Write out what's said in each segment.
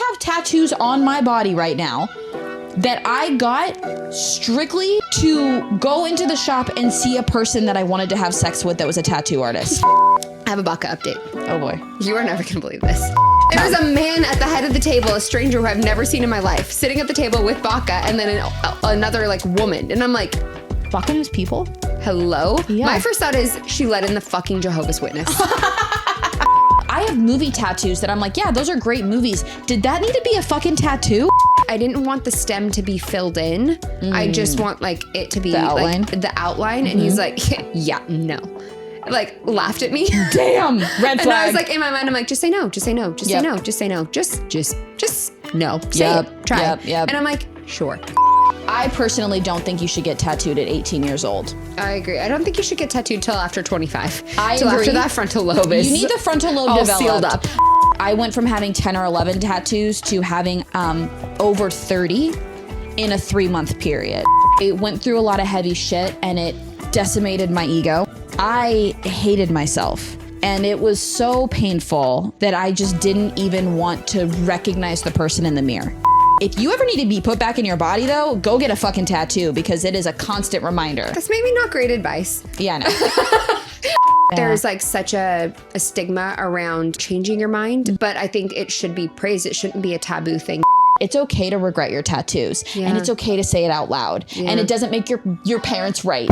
have tattoos on my body right now that I got strictly to go into the shop and see a person that I wanted to have sex with that was a tattoo artist. I have a baka update. Oh boy. You are never gonna believe this. There was a man at the head of the table, a stranger who I've never seen in my life, sitting at the table with baka and then another like woman. And I'm like, Baka knows people? hello? Yeah. My first thought is she let in the fucking Jehovah's Witness. I have movie tattoos that I'm like, yeah, those are great movies. Did that need to be a fucking tattoo? I didn't want the stem to be filled in. I just want like it to be The outline? like the outline. And he's like, yeah, no. Like laughed at me. Damn, red flag. And I was like, in my mind, I'm like, just say no, just say no, just Yep. say no, just say no, just no. Say Yep, it, try yep, it. yep. And I'm like, sure. I personally don't think you should get tattooed at 18 years old. I agree. I don't think you should get tattooed till after 25. I Till agree. after that frontal lobe is You need the frontal lobe all developed. sealed up. I went from having 10 or 11 tattoos to having over 30 in a 3-month period. It went through a lot of heavy shit and it decimated my ego. I hated myself. And it was so painful that I just didn't even want to recognize the person in the mirror. If you ever need to be put back in your body though, go get a fucking tattoo because it is a constant reminder. That's maybe not great advice. Yeah, I know. There's like such a stigma around changing your mind, but I think it should be praised. It shouldn't be a taboo thing. It's okay to regret your tattoos and it's okay to say it out loud. And it doesn't make your parents right.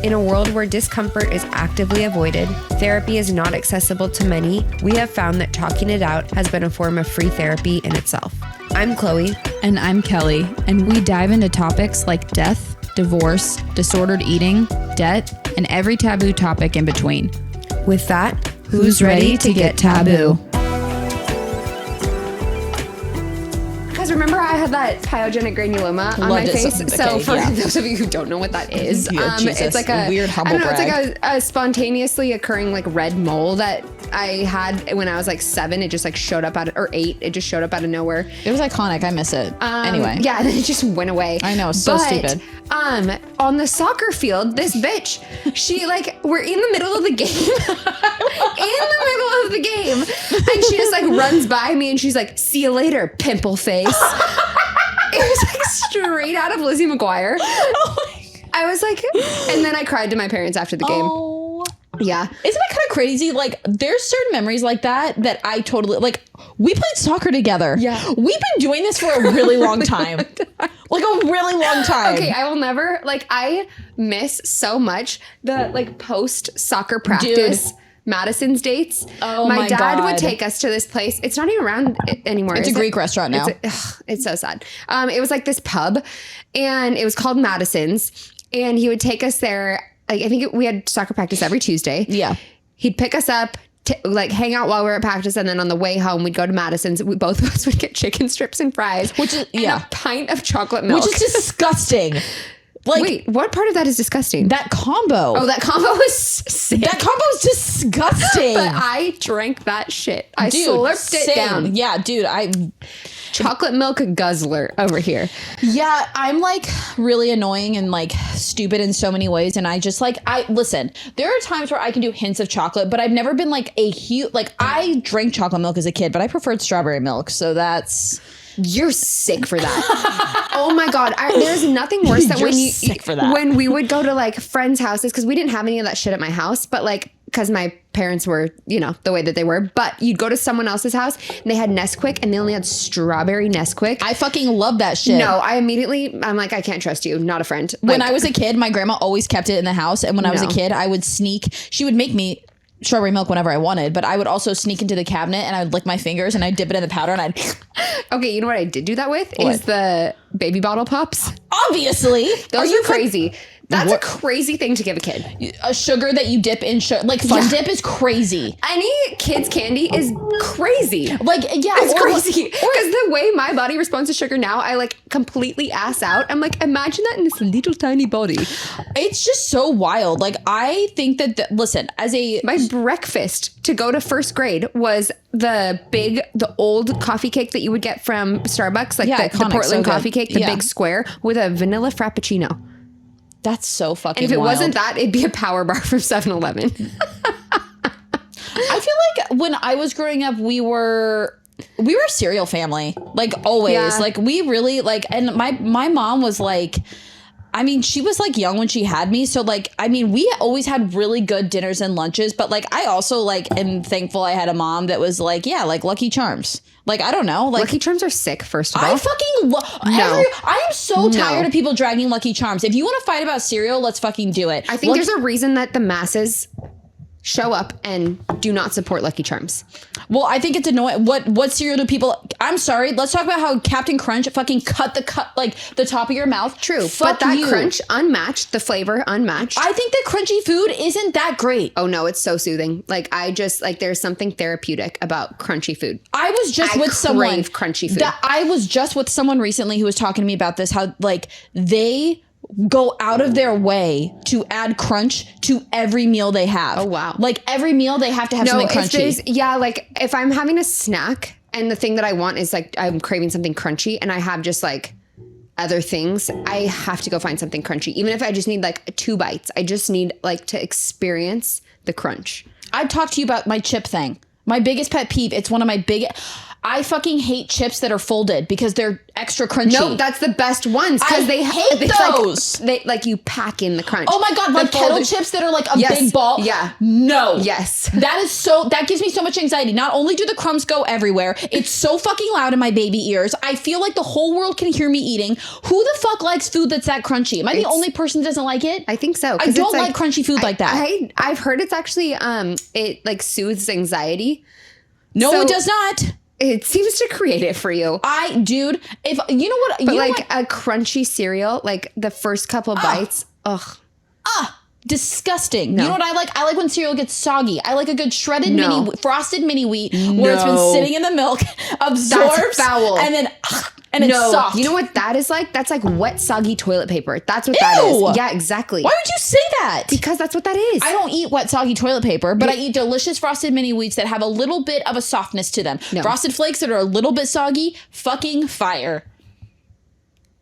In a world where discomfort is actively avoided, therapy is not accessible to many, we have found that talking it out has been a form of free therapy in itself. I'm Chloe. And I'm Kelly, and we dive into topics like death, divorce, disordered eating, debt, and every taboo topic in between. With that, Who's ready to get taboo? Guys, remember I had that pyogenic granuloma on my Loved it. face? So Okay, for yeah. those of you who don't know what that is, Yeah, Jesus. it's like a Weird humble I don't know, brag. it's like a spontaneously occurring like red mole that I had when I was like 7. It just like showed up or 8. It just showed up out of nowhere. It was iconic. I miss it. Anyway. Yeah, and then it just went away. I know, so stupid. On the soccer field, this bitch, she like, we're in the middle of the game. In the middle of the game. And she just like runs by me and she's like, see you later, pimple face. It was like straight out of Lizzie McGuire. I was like, and then I cried to my parents after the game. Oh. Yeah. Isn't that kind of crazy? Like, there's certain memories like that I totally, like, we played soccer together. Yeah. We've been doing this for a really long time. Like, a really long time. Okay, I will never, like, I miss so much the, like, post-soccer practice Madison's dates. Oh my my dad God. would take us to this place. It's not even around anymore. It's is a Greek it? restaurant now. It's so sad. It was like this pub, and it was called Madison's, and he would take us there. Like, I think we had soccer practice every Tuesday. Yeah. He'd pick us up, like hang out while we were at practice, and then on the way home, we'd go to Madison's. Both of us would get chicken strips and fries, Which is, and yeah. a pint of chocolate milk. Which is disgusting. Like, Wait, what part of that is disgusting? that combo. Oh, that combo was sick. That combo is disgusting. But I drank that shit. I Dude, slurped it same. down. Yeah, dude, Chocolate milk guzzler over here. Yeah, I'm like really annoying and like stupid in so many ways. And I just like, listen, there are times where I can do hints of chocolate, but I've never been like a huge, like I drank chocolate milk as a kid, but I preferred strawberry milk. So that's... You're sick for that. Oh my God. There's nothing worse than You're when sick for that. when we would go to like friends' houses, because we didn't have any of that shit at my house, but like, because my parents were, you know, the way that they were, but you'd go to someone else's house and they had Nesquik and they only had strawberry Nesquik. I fucking love that shit. No, I'm like, I can't trust you. Not a friend. When Like, I was a kid, my grandma always kept it in the house. And when I was a No. kid, I would sneak, she would make me strawberry milk whenever I wanted, but I would also sneak into the cabinet and I would lick my fingers and I'd dip it in the powder and I'd... okay, you know what I did do that with? What? Is the baby bottle pops. Obviously. Those are crazy. That's a crazy thing to give a kid. A sugar that you dip in, like Fun Yeah. Dip is crazy. Any kid's candy is crazy. Like, yeah. It's or- crazy. Because the way my body responds to sugar now, I like completely ass out. I'm like, imagine that in this little tiny body. It's just so wild. Like, I think that, listen, as a... My breakfast to go to first grade was the old coffee cake that you would get from Starbucks, like Yeah, the iconic, Portland so good. coffee cake, the Yeah. big square with a vanilla frappuccino. That's so fucking And if it wild. wasn't that, it'd be a power bar from 7-Eleven. I feel like when I was growing up, we were a cereal family, like always. Yeah. Like we really like, and my mom was like, I mean, she was like young when she had me. So like, I mean, we always had really good dinners and lunches, but like, I also like am thankful I had a mom that was like, yeah, like Lucky Charms. Like, I don't know. Like Lucky Charms are sick, first of all. I fucking I am so tired of people dragging Lucky Charms. If you want to fight about cereal, let's fucking do it. I think there's a reason that the masses show up and do not support Lucky Charms. Well, I think it's annoying. What cereal do people? I'm sorry. Let's talk about how Captain Crunch fucking cut the top of your mouth. True, Fuck but that you. crunch unmatched, the flavor unmatched. I think that crunchy food isn't that great. Oh no, it's so soothing. Like I just like there's something therapeutic about crunchy food. I was just with someone. Crave crunchy food. I was just with someone recently who was talking to me about this. How like they go out of their way to add crunch to every meal they have. Oh, wow. Like every meal they have to have something crunchy. Like if I'm having a snack and the thing that I want is like I'm craving something crunchy and I have just like other things, I have to go find something crunchy. Even if I just need like 2 bites, I just need like to experience the crunch. I talked to you about my chip thing. My biggest pet peeve. It's one of my biggest. I fucking hate chips that are folded because they're extra crunchy. No, that's the best ones because they hate those. Like, they like you pack in the crunch. Oh my god, like kettle chips that are like a big ball. Yeah. No. Yes. That gives me so much anxiety. Not only do the crumbs go everywhere, it's so fucking loud in my baby ears. I feel like the whole world can hear me eating. Who the fuck likes food that's that crunchy? Am I the only person that doesn't like it? I think so. I don't like crunchy food like that. I've heard it's actually it like soothes anxiety. No, it does not. It seems to create it for you. Dude, if you know what, But like a crunchy cereal, like the first couple bites, disgusting. No. You know what I like? I like when cereal gets soggy. I like a good shredded frosted mini wheat where it's No. been sitting in the milk, absorbs, That's foul. and then it's soft. You know what that is like? That's like wet, soggy toilet paper. That's what that is. Yeah, exactly. Why would you say that? Because that's what that is. I don't eat wet, soggy toilet paper, but I eat delicious frosted mini wheats that have a little bit of a softness to them. No. Frosted flakes that are a little bit soggy, fucking fire.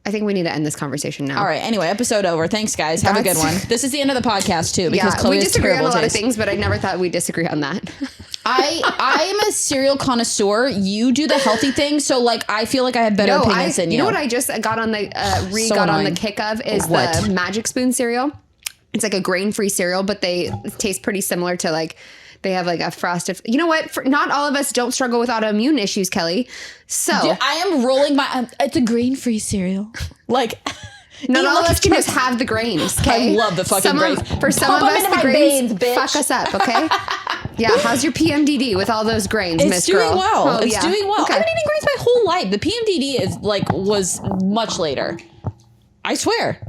I think we need to end this conversation now. All right. Anyway, episode over. Thanks, guys. Have a good one. This is the end of the podcast too, because Yeah, Chloe we has disagree on a terrible lot of taste. things, but I never thought we'd disagree on that. I am a cereal connoisseur. You do the healthy thing, so like I feel like I have better opinions than you. You know what I just got on the got on the kick of is the Magic Spoon cereal. It's like a grain-free cereal, but they taste pretty similar to like they have like a frosted. You know what? Not all of us don't struggle with autoimmune issues, Kelly. So Dude, I am rolling my. It's a grain-free cereal. Like. not all of us can just have the grains. Okay, I love the fucking grains. For some of us, the grains fuck us up. Okay. Yeah, how's your PMDD with all those grains, Miss Girl? It's doing well. Oh, It's yeah. doing well. Okay. I've been eating grains my whole life. The PMDD is like was much later. I swear.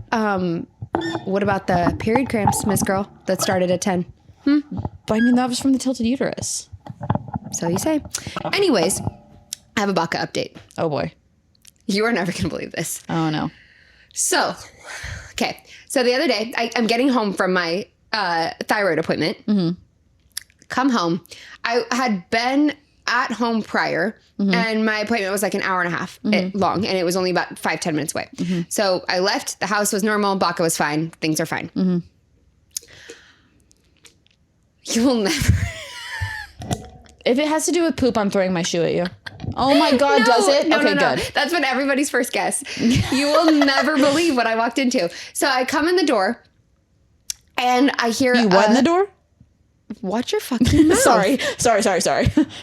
What about the period cramps, Miss Girl, that started at 10? But I mean, that was from the tilted uterus. So you say. Anyways, I have a baka update. Oh boy. You are never going to believe this. Oh no. So, okay. So the other day, I'm getting home from my thyroid appointment. Mm-hmm. Come home. I had been at home prior, and my appointment was like an hour and a half long, and it was only about 5-10 minutes away. So I left. The house was normal. Baka was fine. Things are fine. You will never. If it has to do with poop, I'm throwing my shoe at you. Oh my God, does it? No, okay, no. good. That's what everybody's first guess. You will never believe what I walked into. So I come in the door, and I hear You what in the door? Watch your fucking mouth. Sorry.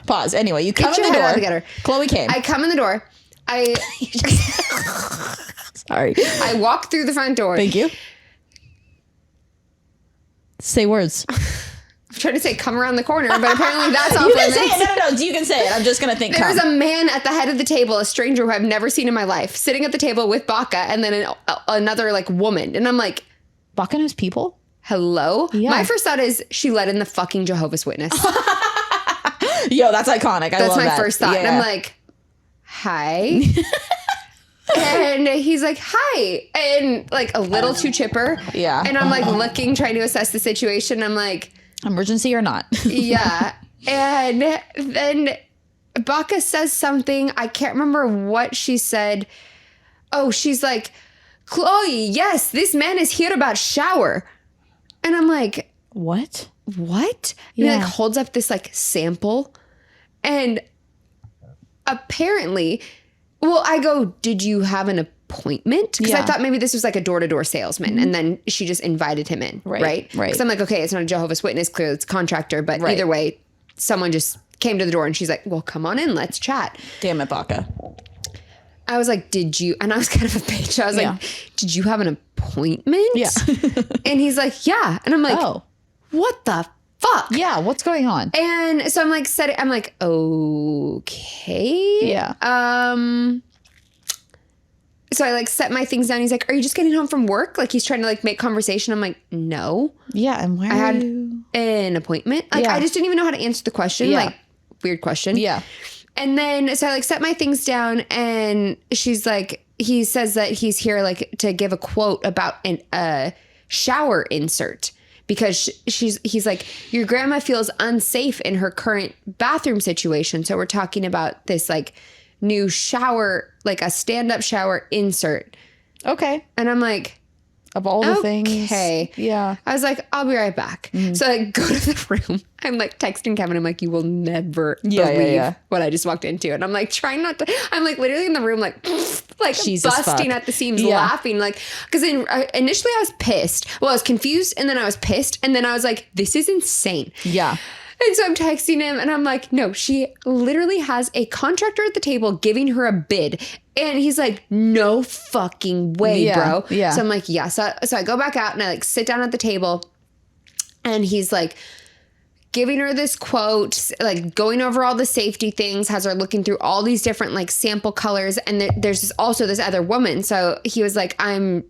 Pause. Anyway, you come Get in your the head door. out together. Chloe came. I come in the door. Sorry. I walk through the front door. Thank you. Say words. I'm trying to say come around the corner, but apparently that's off You can limits. say it. No. You can say it. I'm just going to think There's come. a man at the head of the table, a stranger who I've never seen in my life, sitting at the table with baka, and then another like woman. And I'm like, Baka knows people? hello? Yeah. My first thought is she let in the fucking Jehovah's Witness. Yo, that's iconic. I That's love my that. first thought. Yeah. And I'm like, hi. And he's like, hi. And like a little too chipper. Yeah. And I'm like looking, trying to assess the situation. I'm like, emergency or not? yeah. And then Baka says something. I can't remember what she said. Oh, she's like, Chloe, yes, this man is here about shower. And I'm like, What? what? And he Yeah. like holds up this like sample, and apparently, well, I go, did you have an appointment? Because I Yeah. thought maybe this was like a door-to-door salesman, and then she just invited him in, right? Right. Because I'm like, okay, it's not a Jehovah's Witness, clearly it's a contractor, but Right. either way, someone just came to the door, and she's like, well, come on in, let's chat. Damn it, Baka. I was like, did you? And I was kind of a bitch. I was Yeah. like, did you have an appointment? Yeah. And he's like, yeah. And I'm like, Oh. what the fuck? Yeah, what's going on? And so I'm like, I'm like, okay. Yeah. So I like set my things down. He's like, are you just getting home from work? Like he's trying to like make conversation. I'm like, no, Yeah, and why I are had you? an appointment. Like Yeah. I just didn't even know how to answer the question. Yeah. Like weird question. Yeah. And then, so I like set my things down, and she's like, he says that he's here like to give a quote about a shower insert because he's like, your grandma feels unsafe in her current bathroom situation. So we're talking about this like new shower, like a stand-up shower insert. Okay. And I'm like, Of all the things. okay. Yeah. I was like, I'll be right back. So I go to the room. I'm like texting Kevin. I'm like, you will never believe what I just walked into. And I'm like trying not to. I'm like literally in the room, like Jesus busting fuck. at the seams, Yeah. laughing. Like, because initially I was pissed. Well, I was confused, and then I was pissed, and then I was like, this is insane. Yeah. And so I'm texting him, and I'm like, no, she literally has a contractor at the table giving her a bid. And he's like, no fucking way, Yeah, bro. yeah. So I'm like, yeah. So I go back out, and I like sit down at the table, and he's like giving her this quote, like going over all the safety things, has her looking through all these different like sample colors. And there's also this other woman. So he was like, I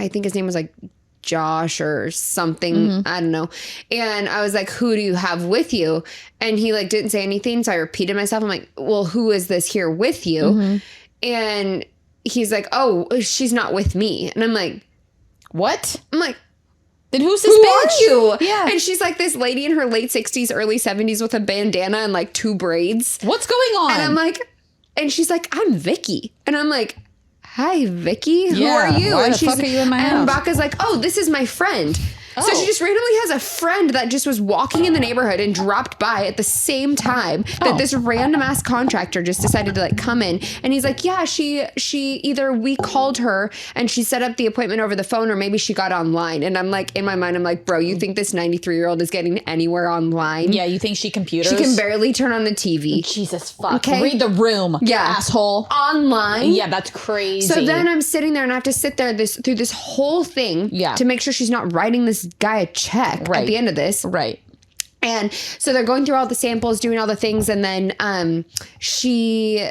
think his name was like Josh or something. I don't know. And I was like, who do you have with you? And he like didn't say anything. So I repeated myself. I'm like, well, who is this here with you? And he's like, oh, she's not with me. And I'm like, What? I'm like, Then who's this who bitch? are you? Yeah. And she's like this lady in her late 60s, early 70s with a bandana and like 2 braids. What's going on? And I'm like, and she's like, I'm Vicky. And I'm like, hi, Vicky. Who Yeah, are you? why and the fuck are you in my and house? Baka's like, oh, this is my friend. So Oh. she just randomly has a friend that just was walking in the neighborhood and dropped by at the same time that Oh. this random ass contractor just decided to like come in. And he's like, yeah, she either we called her and she set up the appointment over the phone, or maybe she got online. And I'm like, in my mind, I'm like, bro, you think this 93-year-old is getting anywhere online? Yeah, you think she computers? She can barely turn on the TV. Jesus fuck. Okay. Read the room. Yeah. Asshole. Online. Yeah, that's crazy. So then I'm sitting there and I have to sit there through this whole thing Yeah. to make sure she's not writing this guy a check at Right. the end of this. Right. And so they're going through all the samples, doing all the things, and then she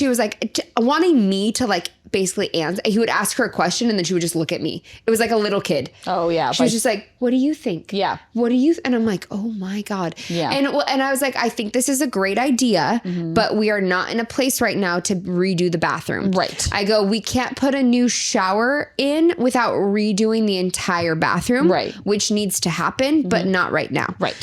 was like wanting me to like basically answer. He would ask her a question and then she would just look at me. It was like a little kid. Oh yeah. She was just like, what do you think? Yeah. What do you and I'm like, oh my God. Yeah. And I was like, I think this is a great idea, but we are not in a place right now to redo the bathroom. Right. I go, we can't put a new shower in without redoing the entire bathroom. Right. Which needs to happen, but not right now. Right.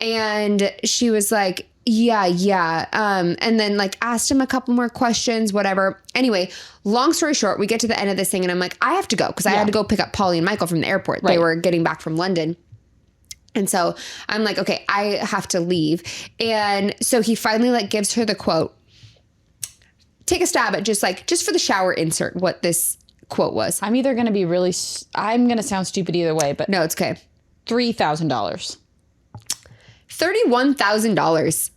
And she was like, yeah. And then like asked him a couple more questions, whatever. Anyway, long story short, we get to the end of this thing and I'm like, I have to go because I had to go pick up Polly and Michael from the airport. They Right. were getting back from London. And so I'm like, okay, I have to leave. And so he finally like gives her the quote. Take a stab at just for the shower insert, what this quote was. I'm either going to be really, I'm going to sound stupid either way, but No, it's okay. $3,000. $31,000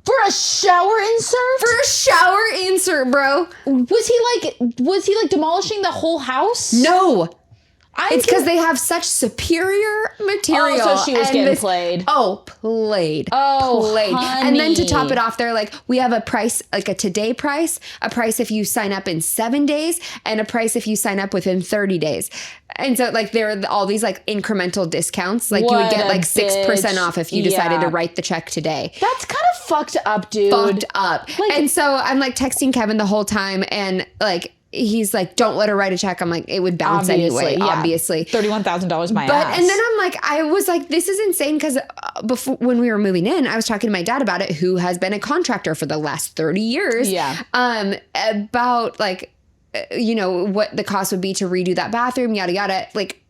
For a shower insert? for a shower insert, bro. Was he like demolishing the whole house? No. I It's because they have such superior material. Oh, so she was and getting played. Oh, played. Oh, played. And then to top honey. it off, they're like, we have a price, like a today price, a price if you sign up in 7 days, and a price if you sign up within 30 days. And so like there are all these like incremental discounts. Like you would What get a like 6% bitch. off if you decided Yeah. to write the check today. That's kind of fucked up, dude. Fucked up. Like- And so I'm like texting Kevin the whole time, and like he's like, don't let her write a check. I'm like, it would bounce anyway, yeah. obviously. $31,000 my But ass. and then I was like, this is insane because before when we were moving in, I was talking to my dad about it, who has been a contractor for the last 30 years. Yeah. About like, what the cost would be to redo that bathroom, yada yada. Like,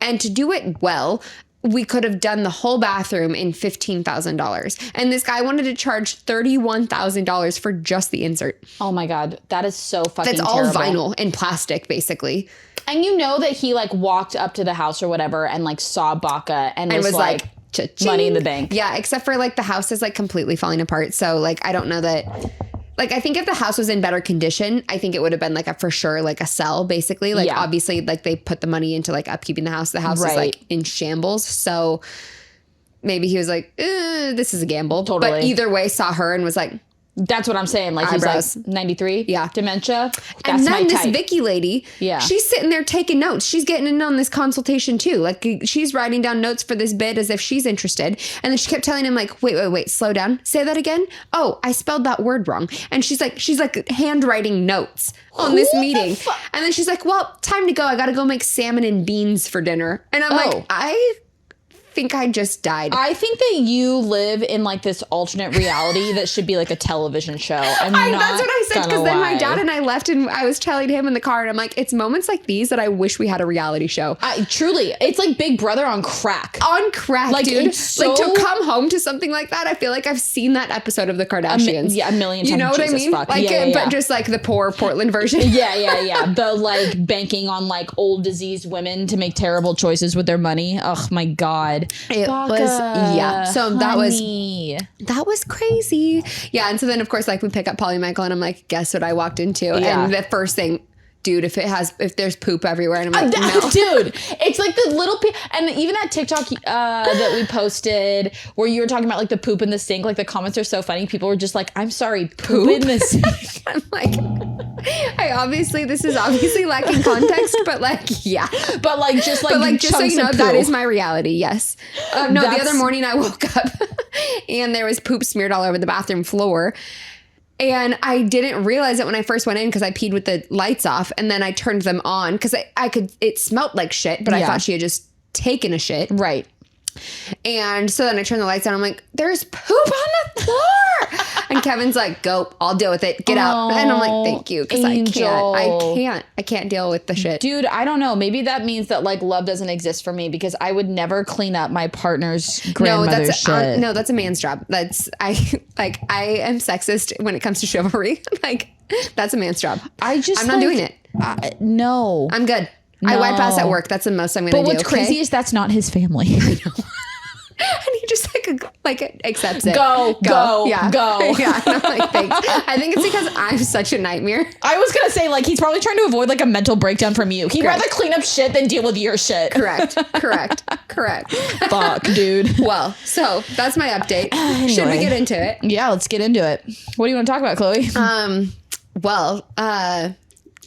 And to do it well, we could have done the whole bathroom in $15,000. And this guy wanted to charge $31,000 for just the insert. Oh my God. That is so fucking That's all terrible. vinyl and plastic, basically. And you know that he like walked up to the house or whatever and like saw Baka and was like cha-ching. money in the bank. Yeah, except for like the house is like completely falling apart. So like, I don't know that... Like, I think if the house was in better condition, I think it would have been like a for sure, like a sell, basically. Like, obviously, like they put the money into like upkeeping the house. The house is like in shambles. So maybe he was like, this is a gamble. Totally. But either way, saw her and was like, that's what I'm saying. Like eyebrows. He's like 93. Yeah. Dementia. That's and then my this type. Vicky lady, she's sitting there taking notes. She's getting in on this consultation too. Like she's writing down notes for this bit as if she's interested. And then she kept telling him like, wait, slow down. Say that again. Oh, I spelled that word wrong. And she's like handwriting notes on this meeting. And then she's like, well, time to go. I got to go make salmon and beans for dinner. And I'm like, I think I just died. I think that you live in like this alternate reality that should be like a television show. That's what I said, because then my dad and I left and I was telling him in the car and I'm like, it's moments like these that I wish we had a reality show. Truly, it's like Big Brother on crack. On crack, like, dude. so, like to come home to something like that, I feel like I've seen that episode of the Kardashians. A million times. You know what Jesus I mean? Fuck. Like, but just like the poor Portland version. Yeah. The like banking on like old diseased women to make terrible choices with their money. Oh my God. It was so that was crazy. Yeah. And so then of course like we pick up Polly Michael and I'm like, guess what I walked into? And the first thing, dude, if there's poop everywhere, and I'm like, no. Dude, it's like the little and even that TikTok that we posted where you were talking about like the poop in the sink, like the comments are so funny. People were just like, I'm sorry, poop in the sink. I'm like, this is obviously lacking context, but like, yeah. But like, just so you know, that is my reality. Yes. The other morning I woke up and there was poop smeared all over the bathroom floor. And I didn't realize it when I first went in because I peed with the lights off, and then I turned them on because it smelled like shit, but I thought she had just taken a shit. Right. And so then I turned the lights on. I'm like, there's poop on the floor. And Kevin's like, go, I'll deal with it. Get out. And I'm like, thank you. Because I can't deal with the shit. Dude, I don't know. Maybe that means that like love doesn't exist for me because I would never clean up my partner's grandmother's shit. No, that's a man's job. I am sexist when it comes to chivalry. Like, that's a man's job. I'm not doing it. No. I'm good. I wipe ass at work. That's the most I'm going to do. But what's crazy is that's not his family. I know. And he just like accepts it. Go. Yeah. Go. Yeah. And I'm like, thanks. I think it's because I'm such a nightmare. I was going to say, like, he's probably trying to avoid like a mental breakdown from you. He'd rather clean up shit than deal with your shit. Correct. Fuck, dude. Well, so that's my update. Anyway. Should we get into it? Yeah, let's get into it. What do you want to talk about, Chloe?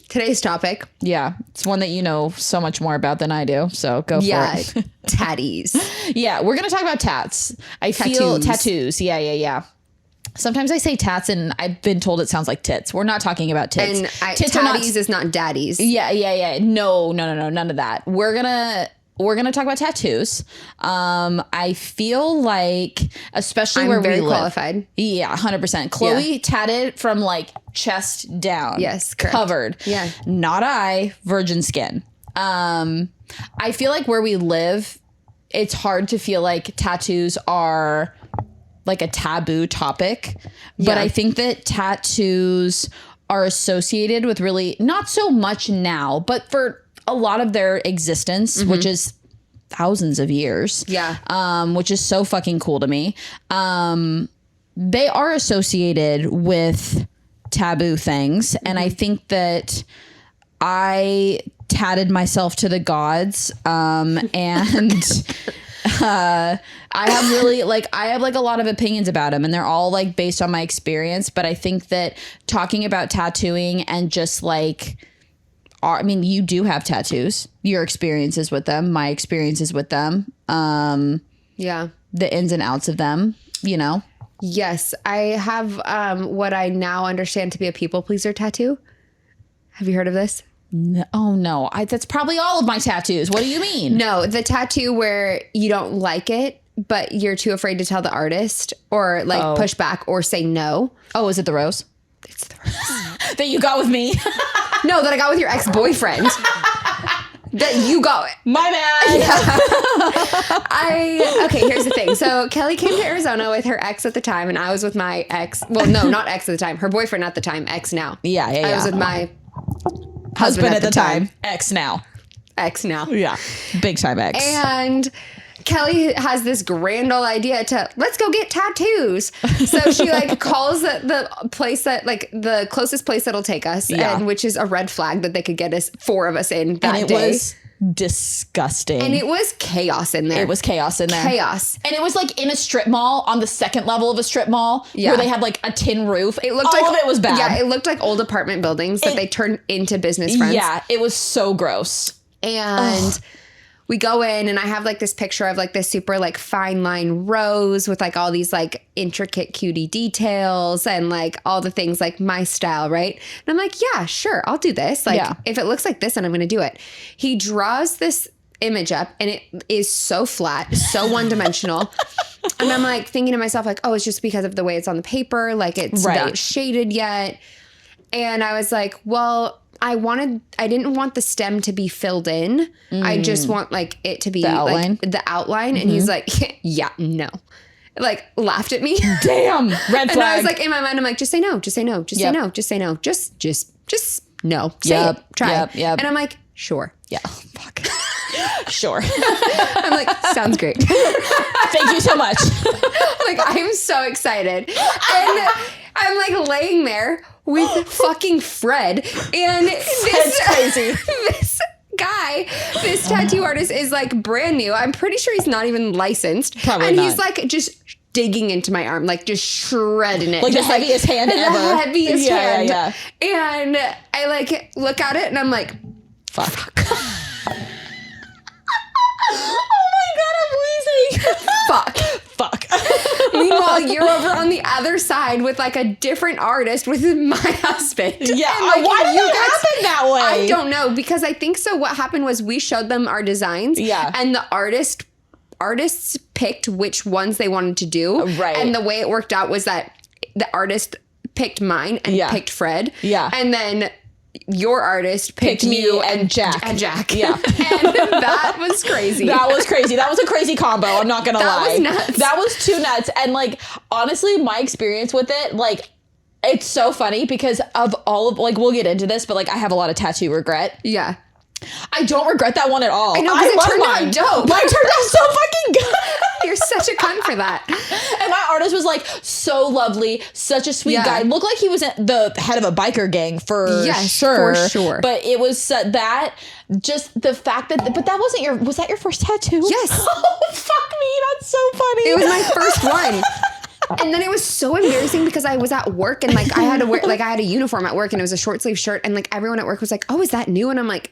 Today's topic. Yeah. It's one that you know so much more about than I do. So go for it. Tatties. Yeah. We're going to talk about tats. Feel tattoos. Yeah. Sometimes I say tats and I've been told it sounds like tits. We're not talking about tits. And tatties is not daddies. Yeah. No. None of that. We're going to talk about tattoos. I feel like, especially where we live. I'm very qualified. Yeah, 100%. Chloe tatted from like chest down. Yes, correct. Covered. Yeah. Not I, virgin skin. I feel like where we live, it's hard to feel like tattoos are like a taboo topic. But I think that tattoos are associated with really, not so much now, but for a lot of their existence, which is thousands of years. Yeah. Which is so fucking cool to me. They are associated with taboo things. And I think that I tatted myself to the gods. And I have really I have a lot of opinions about them, and they're all like based on my experience. But I think that talking about tattooing and just you do have tattoos, your experiences with them, my experiences with them. Yeah. The ins and outs of them, you know? Yes. I have what I now understand to be a people pleaser tattoo. Have you heard of this? No, oh, no. That's probably all of my tattoos. What do you mean? No, the tattoo where you don't like it, but you're too afraid to tell the artist or push back or say no. Oh, is it the rose? It's the rose. That you got with me? No, that I got with your ex-boyfriend. That you got it. My bad. Okay, here's the thing. So Kelly came to Arizona with her ex at the time, and I was with my ex. Well, no, not ex at the time. Her boyfriend at the time. Ex now. Yeah. I was with my Husband at the time. Ex now. Ex now. Yeah. Big time ex. And Kelly has this grand old idea to let's go get tattoos. So she like calls the place that like the closest place that'll take us, and which is a red flag that they could get us 4 of us in that and it day. Was disgusting. And it was chaos in there. It was chaos in there. Chaos. And it was like in a strip mall on the second level of a strip mall where they had like a tin roof. It looked all like of it was bad. Yeah, it looked like old apartment buildings that they turned into business friends. Yeah, it was so gross. And we go in, and I have like this picture of like this super like fine line rose with like all these like intricate cutie details and like all the things like my style, right? And I'm like, yeah, sure, I'll do this. Like if it looks like this, then I'm gonna do it. He draws this image up, and it is so flat, so one-dimensional. And I'm like thinking to myself, like, oh, it's just because of the way it's on the paper, like it's not shaded yet. And I was like, well, I didn't want the stem to be filled in. I just want like it to be the outline. Like the outline. And he's like, yeah, no. Like laughed at me. Damn. Red flag. And I was like, in my mind, I'm like, just say no, just say no, just say no, just say no. Just no. Say it. Try it. Yep. And I'm like, sure. Yeah. Oh, fuck. Sure. I'm like, sounds great. Thank you so much. Like, I'm so excited. And I'm like laying there with fucking Fred, and this crazy. This guy, this tattoo artist is like brand new. I'm pretty sure he's not even licensed. Probably and not. He's like just digging into my arm, like just shredding it. Like just the heaviest hand ever. The heaviest hand. Yeah. And I like look at it, and I'm like, fuck. Oh my God, I'm wheezing. Fuck. Meanwhile, you're over on the other side with like a different artist with my husband. Yeah. And, like, why did it happen that way? I don't know, because I think so. What happened was we showed them our designs. Yeah. And the artists picked which ones they wanted to do. Right. And the way it worked out was that the artist picked mine and picked Fred. Yeah. And then your artist picked you and Jack. Yeah. And that was crazy. That was crazy. That was a crazy combo. I'm not going to lie. That was nuts. That was too nuts. And like, honestly, my experience with it, like, it's so funny because of all of, like, we'll get into this, but like, I have a lot of tattoo regret. Yeah. I don't regret that one at all. I know, because it turned out dope. Mine turned out so fucking good. You're such a cunt for that. And my artist was like so lovely, such a sweet guy. Looked like he was the head of a biker gang for sure. But it was that, just the fact that, but that wasn't was that your first tattoo? Yes. Oh, fuck me. That's so funny. It was my first one. And then it was so embarrassing because I was at work, and like I had to wear, like I had a uniform at work, and it was a short sleeve shirt, and like everyone at work was like, oh, is that new? And I'm like,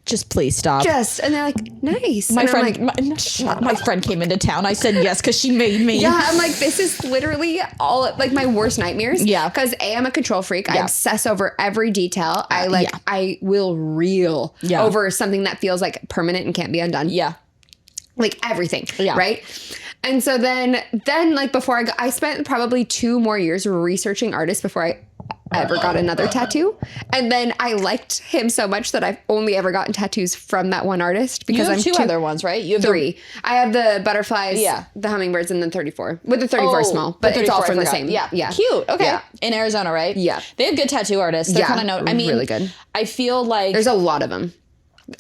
just please stop. and they're like, nice. My and friend, like, my friend came into town. I said yes because she made me. yeah, I'm like, this is literally all like my worst nightmares. Yeah, because I'm a control freak. I obsess over every detail. I will reel over something that feels like permanent and can't be undone. Yeah, like everything. Yeah, right. And so then like before I spent probably 2 more years researching artists before I ever got another tattoo. And then I liked him so much that I've only ever gotten tattoos from that one artist, because you have 2 other ones, right? You have 3. I have the butterflies, the hummingbirds, and then 34 with the 34 small, but it's all from the same. Yeah. Cute. Okay. Yeah. In Arizona, right? Yeah. They have good tattoo artists. They're kind of really good. I feel like there's a lot of them.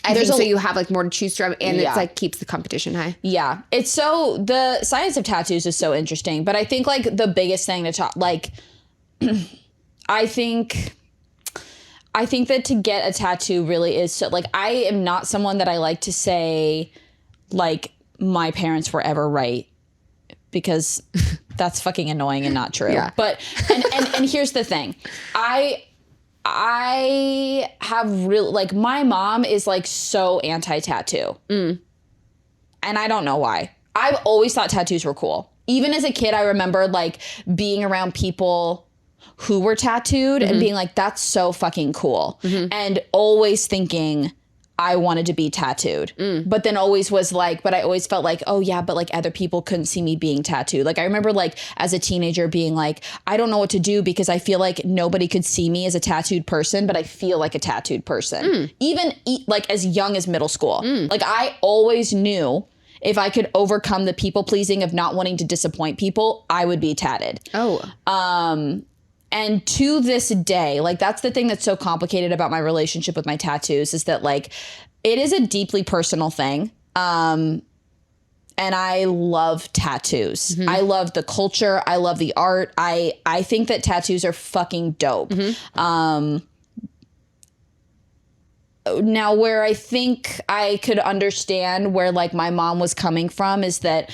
I think so you have like more to choose from, and it's like keeps the competition high. Yeah. It's so, the science of tattoos is so interesting, but I think like the biggest thing to talk, like, I think that to get a tattoo really is so, like, I am not someone that I like to say, like, my parents were ever right, because that's fucking annoying and not true. Yeah. But, and here's the thing. I have really, like, my mom is like so anti-tattoo. And I don't know why. I've always thought tattoos were cool. Even as a kid, I remember like being around people who were tattooed and being like, that's so fucking cool. And always thinking, I wanted to be tattooed, but then always was like, but I always felt like, oh yeah, but like other people couldn't see me being tattooed. Like I remember like as a teenager being like, I don't know what to do because I feel like nobody could see me as a tattooed person, but I feel like a tattooed person. Even like as young as middle school. Like I always knew if I could overcome the people pleasing of not wanting to disappoint people, I would be tatted. And to this day, like that's the thing that's so complicated about my relationship with my tattoos is that like it is a deeply personal thing. And I love tattoos. I love the culture. I love the art. I think that tattoos are fucking dope. Now, where I think I could understand where like my mom was coming from is that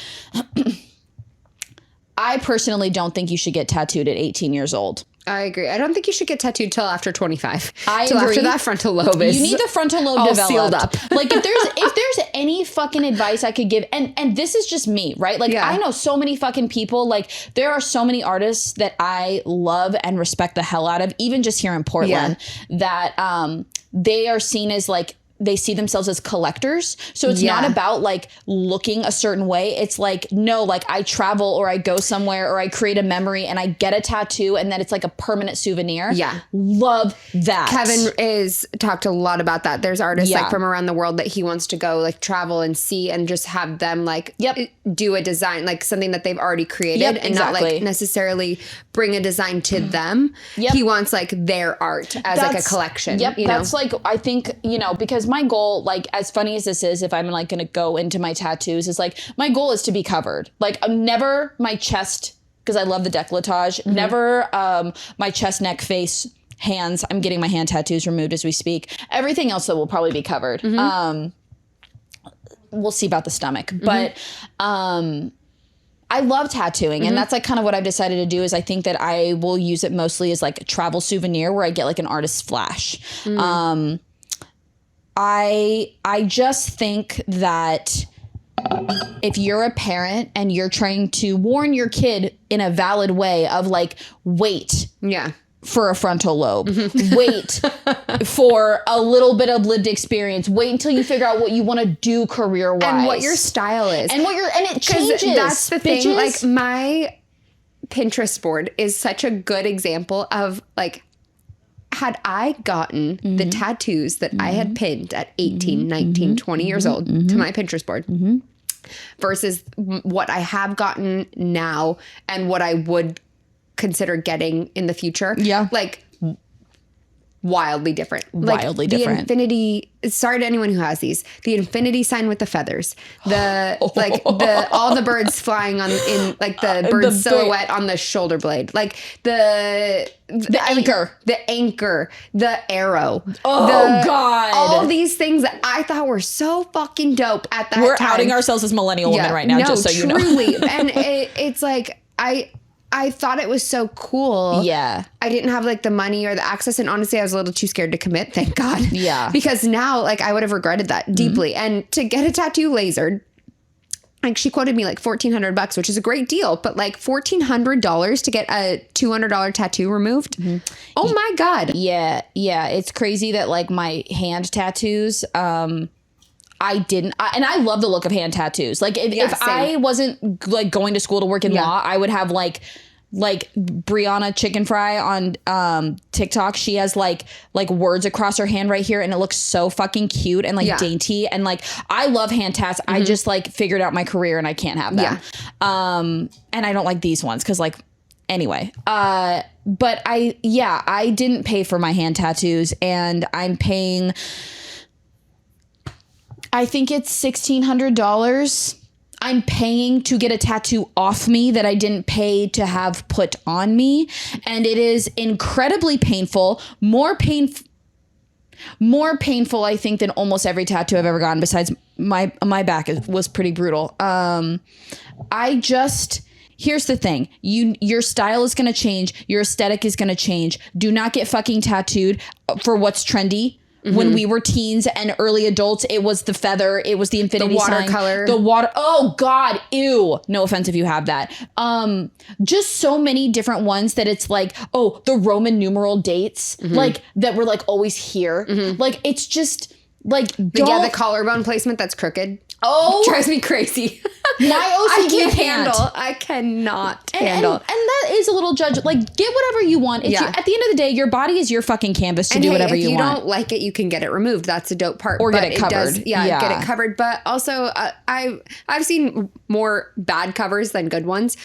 I personally don't think you should get tattooed at 18 years old. I agree. I don't think you should get tattooed till after 25. I till agree. After that frontal lobe is you need the frontal lobe all developed. sealed up. Like if there's any fucking advice I could give, and this is just me, right? Like I know so many fucking people. Like there are so many artists that I love and respect the hell out of, even just here in Portland, that they are seen as like they see themselves as collectors. So it's not about like looking a certain way. It's like, no, like I travel or I go somewhere or I create a memory and I get a tattoo and then it's like a permanent souvenir. Yeah. Love that. Kevin is talked a lot about that. There's artists like from around the world that he wants to go like travel and see and just have them like do a design, like something that they've already created and not like necessarily bring a design to them. He wants like their art as like a collection. You know? That's like, I think, you know, because my goal, like as funny as this is, if I'm like going to go into my tattoos, is like my goal is to be covered. Like I'm never my chest, because I love the décolletage, never my chest, neck, face, hands. I'm getting my hand tattoos removed as we speak. Everything else though will probably be covered. We'll see about the stomach, but I love tattooing and that's like kind of what I've decided to do is I think that I will use it mostly as like a travel souvenir where I get like an artist's flash. I just think that if you're a parent and you're trying to warn your kid in a valid way of like, wait for a frontal lobe, wait for a little bit of lived experience, wait until you figure out what you want to do career-wise. And what your style is. And it changes. That's the thing. Like my Pinterest board is such a good example of like, had I gotten the tattoos that I had pinned at 18, 19, 20 years old to my Pinterest board versus what I have gotten now and what I would consider getting in the future. Like wildly different. Wildly different. The infinity, sorry to anyone who has these, the infinity sign with the feathers, the like the all the birds flying on in like the bird silhouette on the shoulder blade, like the anchor, the arrow. God. All these things that I thought were so fucking dope at that time. We're outing ourselves as millennial women right now, just so you know. Truly. And it's like I thought it was so cool. Yeah. I didn't have like the money or the access. And honestly, I was a little too scared to commit. Thank God. Yeah. Because now like I would have regretted that deeply. And to get a tattoo lasered, like she quoted me like $1,400, which is a great deal, but like $1,400 to get a $200 tattoo removed. Oh my God. Yeah. Yeah. It's crazy that like my hand tattoos, I didn't, and I love the look of hand tattoos. Like if I wasn't like going to school to work in law, I would have like Brianna Chicken Fry on TikTok. She has like words across her hand right here, and it looks so fucking cute and like dainty. And like I love hand tats. I just like figured out my career and I can't have them. And I don't like these ones because like anyway. But I didn't pay for my hand tattoos, and I'm paying, I think it's $1,600 I'm paying to get a tattoo off me that I didn't pay to have put on me. And it is incredibly painful, more painful, I think, than almost every tattoo I've ever gotten, besides my back was pretty brutal. Here's the thing. Your style is going to change. Your aesthetic is going to change. Do not get fucking tattooed for what's trendy. When we were teens and early adults, it was the feather, it was the infinity sign, watercolor, the water. Oh God, ew. No offense if you have that. Just so many different ones that it's like, oh, the Roman numeral dates, like that were like always here. Like it's just, Like, The collarbone placement that's crooked. Oh, Drives me crazy. my I OCD can't can't. handle. I cannot And handle. that is a little judge. Like, get whatever you want. It's Yeah. at the end of the day, your body is your fucking canvas to And do hey, whatever if you want. don't like it, you can get it removed. That's a dope part. Or get But it covered. Get Yeah. it covered. But also, I've seen more bad covers than good ones.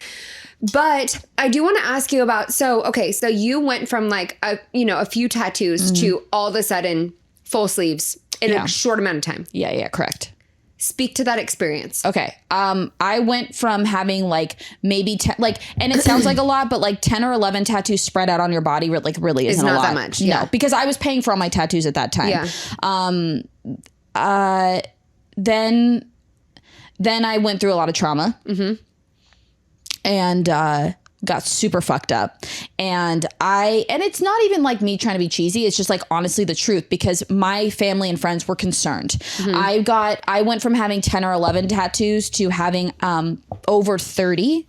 But I do want to ask you about. So you went from like a few tattoos to all of a sudden full sleeves in Yeah. a short amount of time. Yeah, correct. Speak to that experience. Okay. I went from having like maybe 10, like, and it sounds like a lot, but like 10 or 11 tattoos spread out on your body really isn't not a lot. that much, yeah. No, because I was paying for all my tattoos at that time. Yeah. Then I went through a lot of trauma and got super fucked up. And it's not even like me trying to be cheesy. It's just like honestly the truth, because my family and friends were concerned. I went from having 10 or 11 tattoos to having over 30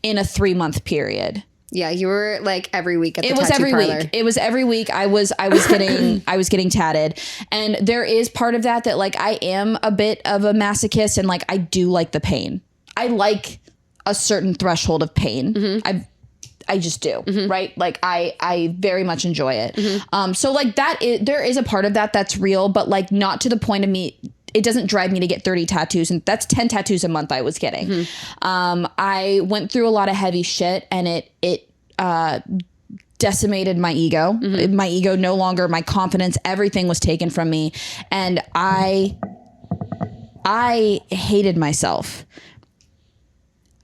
in a 3-month period. Yeah, you were like every week at the It was tattoo every parlor. week. It was every week. I was getting tatted, and there is part of that like I am a bit of a masochist, and like I do like the pain. I like a certain threshold of pain. I just do, right? Like I very much enjoy it. So like there is a part of that that's real, but like not to the point of me. It doesn't drive me to get 30 tattoos, and that's 10 tattoos a month I was getting. I went through a lot of heavy shit, and it decimated my ego. My ego no longer, my confidence, everything was taken from me, and I hated myself.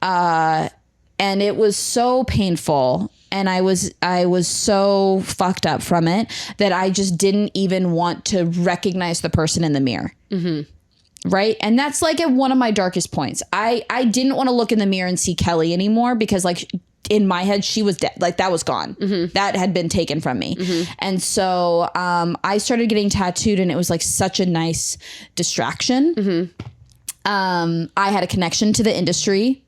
And it was so painful, and I was so fucked up from it that I just didn't even want to recognize the person in the mirror. Right. And that's like at one of my darkest points. I didn't want to look in the mirror and see Kelly anymore, because like in my head, she was dead. Like that was gone. That had been taken from me. And so I started getting tattooed, and it was like such a nice distraction. I had a connection to the industry.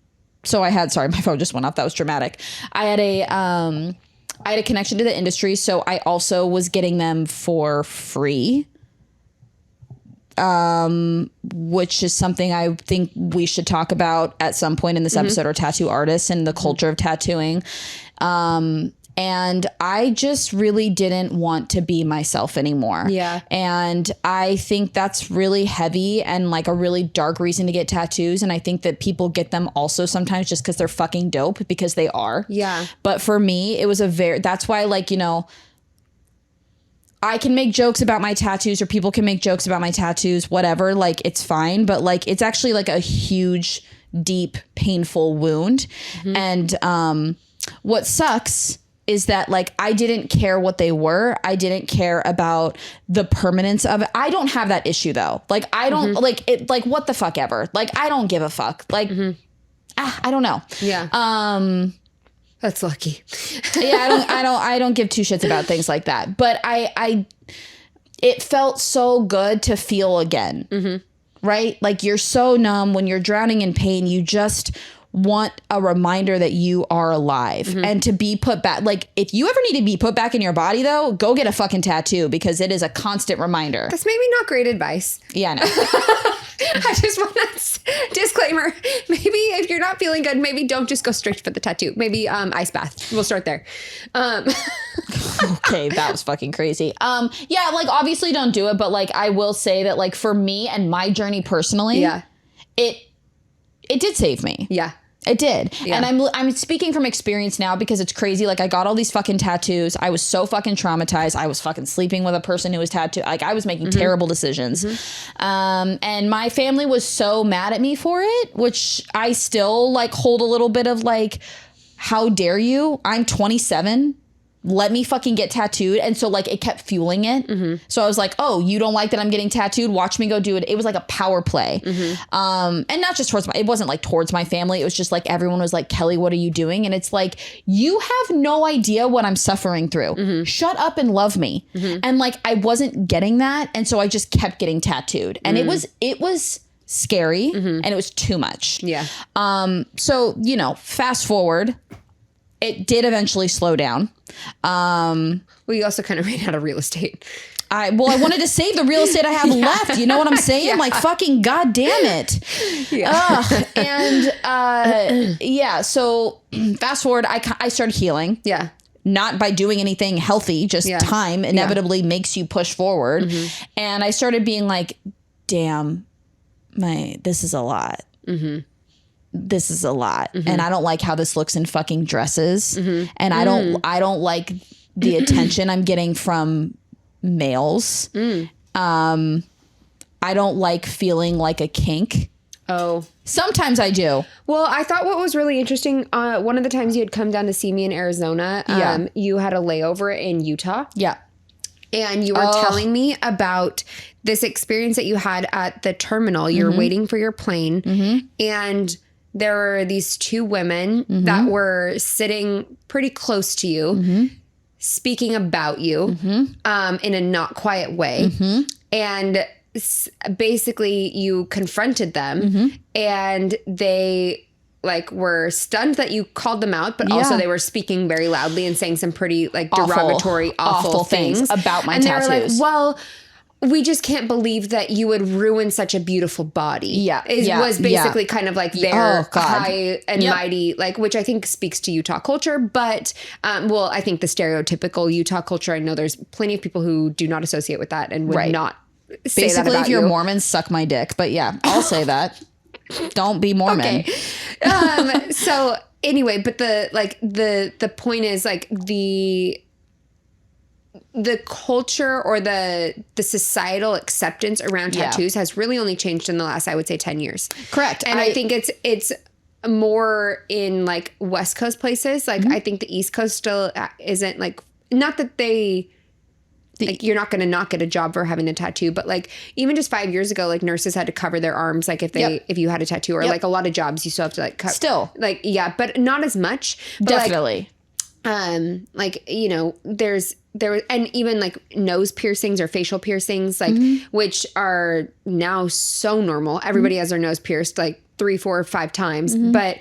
So sorry, my phone just went off. That was dramatic. I had a connection to the industry. So I also was getting them for free. Which is something I think we should talk about at some point in this episode, or tattoo artists and the culture of tattooing. And I just really didn't want to be myself anymore. Yeah. And I think that's really heavy and like a really dark reason to get tattoos. And I think that people get them also sometimes just because they're fucking dope, because they are. Yeah. But for me, it was that's why, like, you know, I can make jokes about my tattoos, or people can make jokes about my tattoos, whatever, like it's fine. But like, it's actually like a huge, deep, painful wound. And what sucks is that like, I didn't care what they were. I didn't care about the permanence of it. I don't have that issue though. Like, I don't like it, like what the fuck ever. Like, I don't give a fuck. Like, I don't know. Yeah. That's lucky. Yeah, I don't give two shits about things like that. But it felt so good to feel again. Right? Like, you're so numb when you're drowning in pain. You just want a reminder that you are alive and to be put back. Like, if you ever need to be put back in your body though, go get a fucking tattoo, because it is a constant reminder. That's maybe not great advice. Yeah, I know. I just want that disclaimer. Maybe if you're not feeling good, maybe don't just go straight for the tattoo. Maybe ice bath. We'll start there. Okay, that was fucking crazy. Yeah, like obviously don't do it, but like I will say that like for me and my journey personally, it did save me. Yeah. It did. Yeah. And I'm speaking from experience now, because it's crazy. Like, I got all these fucking tattoos. I was so fucking traumatized. I was fucking sleeping with a person who was tattooed. Like, I was making terrible decisions. And my family was so mad at me for it, which I still like hold a little bit of like, how dare you? I'm 27. Let me fucking get tattooed. And so like it kept fueling it. So I was like, oh, you don't like that I'm getting tattooed? Watch me go do it. It was like a power play. And not just it wasn't like towards my family. It was just like, everyone was like, Kelly, what are you doing? And it's like, you have no idea what I'm suffering through. Shut up and love me. And like, I wasn't getting that. And so I just kept getting tattooed. And it was scary and it was too much. Yeah. So, you know, fast forward, it did eventually slow down. Well, you also kind of ran out of real estate. I wanted to save the real estate I have left. You know what I'm saying? Yeah. Like, fucking goddamn it. Yeah. And so fast forward, I started healing. Yeah. Not by doing anything healthy, just time inevitably makes you push forward. And I started being like, damn, this is a lot. This is a lot. And I don't like how this looks in fucking dresses. And I don't like the attention I'm getting from males. I don't like feeling like a kink. Oh. Sometimes I do. Well, I thought what was really interesting, one of the times you had come down to see me in Arizona, you had a layover in Utah. Yeah. And you were telling me about this experience that you had at the terminal. You're waiting for your plane. And there were these two women that were sitting pretty close to you, speaking about you in a not quiet way. And basically you confronted them and they like were stunned that you called them out, but also they were speaking very loudly and saying some pretty like derogatory, awful things about my and tattoos. They were like, well, we just can't believe that you would ruin such a beautiful body. Was basically kind of like their high and mighty, like, which I think speaks to Utah culture. But, I think the stereotypical Utah culture, I know there's plenty of people who do not associate with that and would not say basically, that about if you're you. Mormon, suck my dick. But yeah, I'll say that. Don't be Mormon. Okay. So anyway, but the point is like the culture or the societal acceptance around tattoos has really only changed in the last, I would say, 10 years. Correct. And I think it's more in like West Coast places. Like I think the East Coast still isn't like, not that like you're not going to not get a job for having a tattoo, but like even just 5 years ago, like nurses had to cover their arms. Like if you had a tattoo or like a lot of jobs, you still have to like still like, but not as much. But definitely. Like, you know, there and even like nose piercings or facial piercings, like which are now so normal. Everybody has their nose pierced like 3, 4, 5 times. But,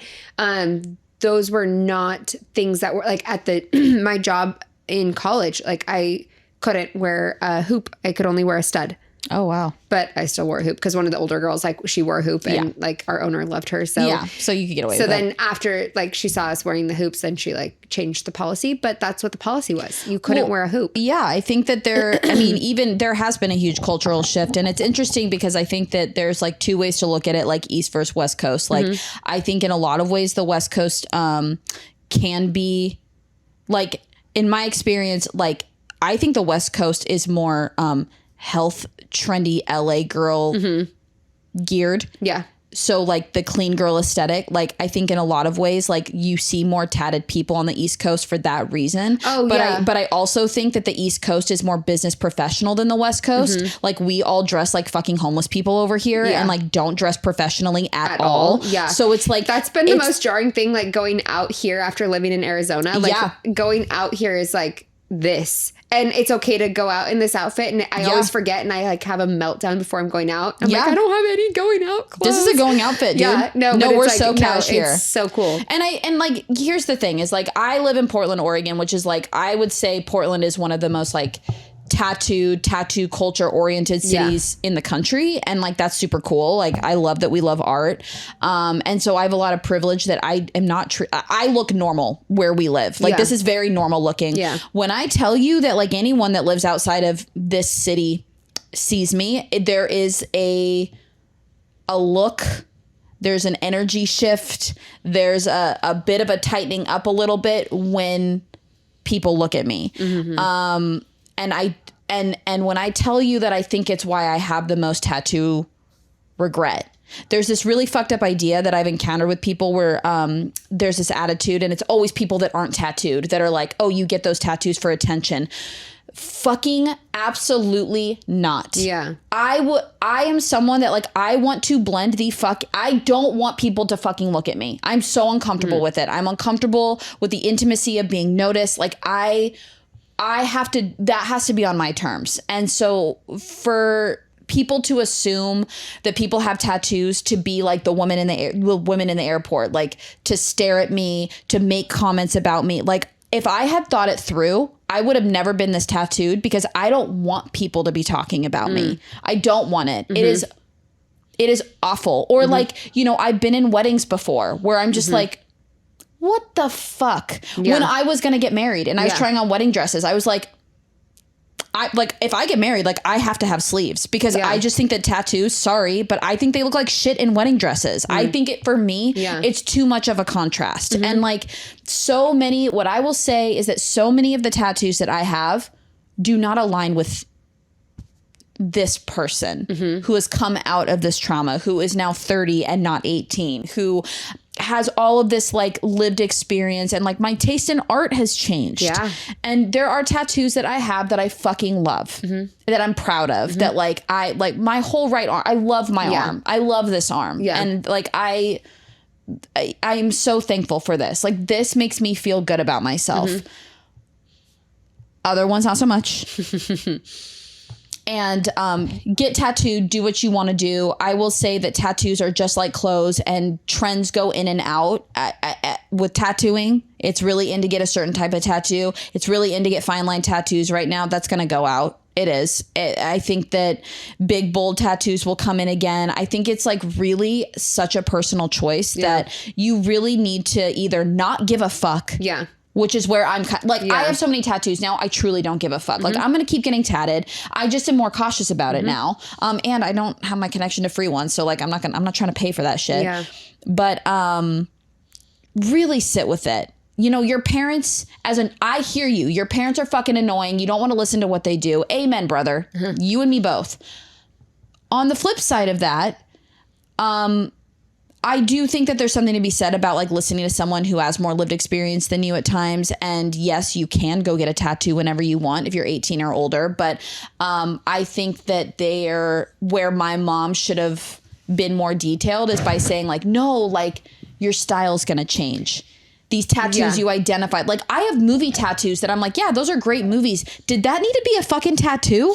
those were not things that were like at my job in college. Like I couldn't wear a hoop. I could only wear a stud. Oh, wow. But I still wore a hoop because one of the older girls, like she wore a hoop and like our owner loved her. So so you could get away with it. So then after like she saw us wearing the hoops, then she like changed the policy. But that's what the policy was. You couldn't wear a hoop. Yeah, I think that even there has been a huge cultural shift. And it's interesting because I think that there's like 2 ways to look at it, like East versus West Coast. Like I think in a lot of ways, the West Coast can be like, in my experience, like I think the West Coast is more health, trendy LA girl geared. Yeah. So like the clean girl aesthetic, like I think in a lot of ways, like you see more tatted people on the East Coast for that reason. But I also think that the East Coast is more business professional than the West Coast. Like we all dress like fucking homeless people over here and like don't dress professionally at all. Yeah. So it's like, that's been the most jarring thing, like going out here after living in Arizona. Like going out here is like this. And it's okay to go out in this outfit. And I always forget and I like have a meltdown before I'm going out. I'm like, I don't have any going out clothes. This is a going outfit, dude. Yeah, no, we're like, so cash here. It's so cool. And like, here's the thing is like, I live in Portland, Oregon, which is like, I would say Portland is one of the most like tattoo culture oriented cities in the country. And like, that's super cool. Like, I love that we love art. And so I have a lot of privilege that I am not, I look normal where we live. Like this is very normal looking. Yeah. When I tell you that like anyone that lives outside of this city sees me, there is a look, there's an energy shift. There's a bit of a tightening up a little bit when people look at me. And when I tell you that I think it's why I have the most tattoo regret, there's this really fucked up idea that I've encountered with people where there's this attitude, and it's always people that aren't tattooed that are like, oh, you get those tattoos for attention. Fucking absolutely not. Yeah. I am someone that like, I want to blend the fuck. I don't want people to fucking look at me. I'm so uncomfortable with it. I'm uncomfortable with the intimacy of being noticed. Like I have to, that has to be on my terms. And so for people to assume that people have tattoos to be like the women in the airport, like to stare at me, to make comments about me, like if I had thought it through, I would have never been this tattooed because I don't want people to be talking about me. I don't want it. It is awful. Or like, you know, I've been in weddings before where I'm just like, what the fuck? Yeah. When I was going to get married and I was trying on wedding dresses, I was like, if I get married, like I have to have sleeves because I just think that tattoos, sorry, but I think they look like shit in wedding dresses. I think for me, it's too much of a contrast. And like so many, what I will say is that so many of the tattoos that I have do not align with this person who has come out of this trauma, who is now 30 and not 18, who has all of this like lived experience, and like my taste in art has changed. Yeah. And there are tattoos that I have that I fucking love, that I'm proud of, that like I like my whole right arm. I love my arm. I love this arm. Yeah. And like I am so thankful for this. Like this makes me feel good about myself. Other ones, not so much. And get tattooed, do what you want to do. I will say that tattoos are just like clothes, and trends go in and out with tattooing. It's really in to get a certain type of tattoo. It's really in to get fine line tattoos right now. That's going to go out. It is. I think that big, bold tattoos will come in again. I think it's like really such a personal choice that you really need to either not give a fuck. Yeah. Which is where I'm like, I have so many tattoos now. I truly don't give a fuck. Like I'm going to keep getting tatted. I just am more cautious about it now. And I don't have my connection to free ones. So like, I'm not trying to pay for that shit. Yeah. But really sit with it. You know, your parents, I hear you. Your parents are fucking annoying. You don't want to listen to what they do. Amen, brother. You and me both. On the flip side of that, I do think that there's something to be said about like listening to someone who has more lived experience than you at times. And yes, you can go get a tattoo whenever you want if you're 18 or older. But I think that they're where my mom should have been more detailed is by saying like, no, like your style's going to change. These tattoos you identified. Like I have movie tattoos that I'm like, yeah, those are great movies. Did that need to be a fucking tattoo?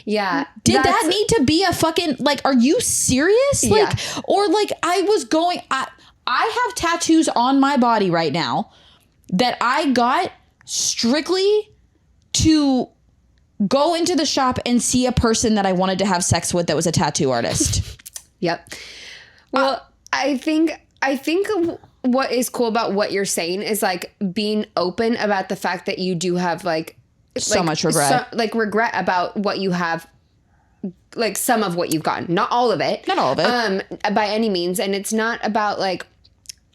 Did that need to be a fucking, like, are you serious? Like, or like I have tattoos on my body right now that I got strictly to go into the shop and see a person that I wanted to have sex with that was a tattoo artist. Well, I think what is cool about what you're saying is like being open about the fact that you do have like so much regret, regret about what you have, like some of what you've gotten, not all of it, by any means. And it's not about like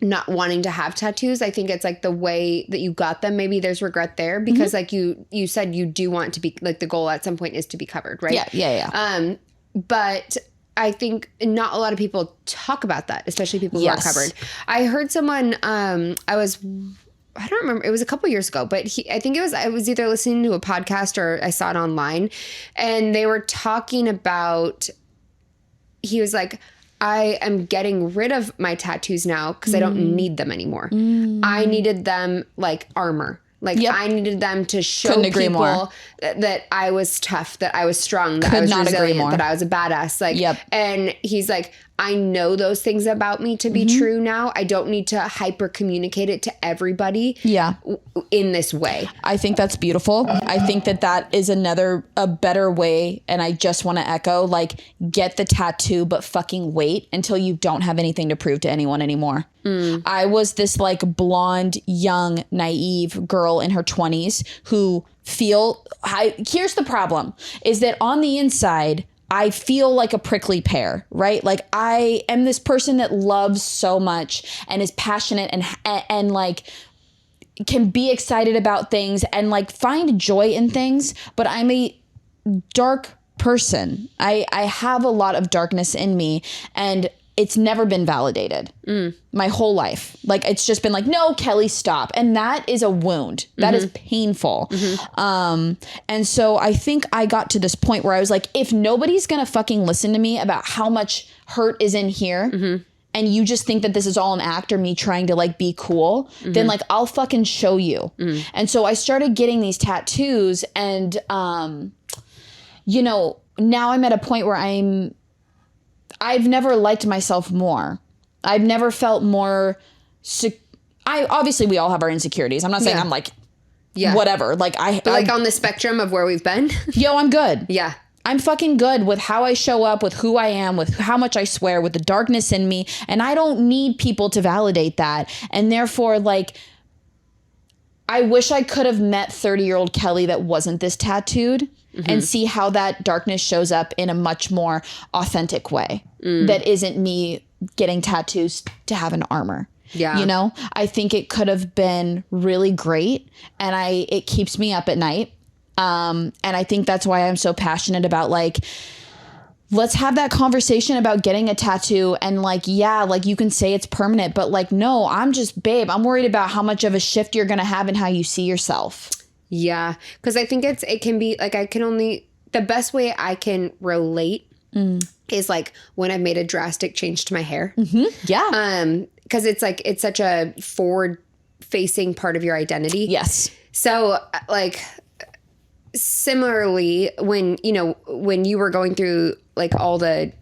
not wanting to have tattoos. I think it's like the way that you got them. Maybe there's regret there because like you said, you do want to be like the goal at some point is to be covered, right? Yeah. But I think not a lot of people talk about that, especially people who are covered. I heard someone, I don't remember, it was a couple years ago, but I was either listening to a podcast or I saw it online, and they were talking about, he was like, I am getting rid of my tattoos now because I don't need them anymore. I needed them like armor. Like I needed them to show people that I was tough, that I was strong, that I was resilient, that I was a badass. Like, and he's like, I know those things about me to be true now. I don't need to hyper communicate it to everybody in this way. I think that's beautiful. I think that is a better way. And I just want to echo, like, get the tattoo, but fucking wait until you don't have anything to prove to anyone anymore. I was this like blonde, young, naive girl in her 20s who here's the problem is that on the inside, I feel like a prickly pear, right? Like I am this person that loves so much and is passionate and like can be excited about things and like find joy in things, but I'm a dark person. I have a lot of darkness in me, and it's never been validated my whole life. Like it's just been like, no, Kelly, stop. And that is a wound. That is painful. And so I think I got to this point where I was like, if nobody's going to fucking listen to me about how much hurt is in here, and you just think that this is all an act or me trying to like be cool, then like I'll fucking show you. And so I started getting these tattoos, and you know, now I'm at a point where I've never liked myself more. I've never felt more obviously we all have our insecurities. I'm not saying I'm like whatever. Like But like on the spectrum of where we've been. yo, I'm good. Yeah. I'm fucking good with how I show up, with who I am, with how much I swear, with the darkness in me. And I don't need people to validate that. And therefore, like, I wish I could have met 30-year-old Kelly that wasn't this tattooed and see how that darkness shows up in a much more authentic way that isn't me getting tattoos to have an armor. Yeah. You know, I think it could have been really great, and it keeps me up at night. And I think that's why I'm so passionate about, like, let's have that conversation about getting a tattoo. And like, yeah, like you can say it's permanent, but like, no, I'm just, babe, I'm worried about how much of a shift you're going to have in how you see yourself. Yeah. Cause I think it can be like, the best way I can relate is like when I've made a drastic change to my hair. Yeah. Cause it's like, it's such a forward facing part of your identity. Yes. So like, similarly, when you were going through like all the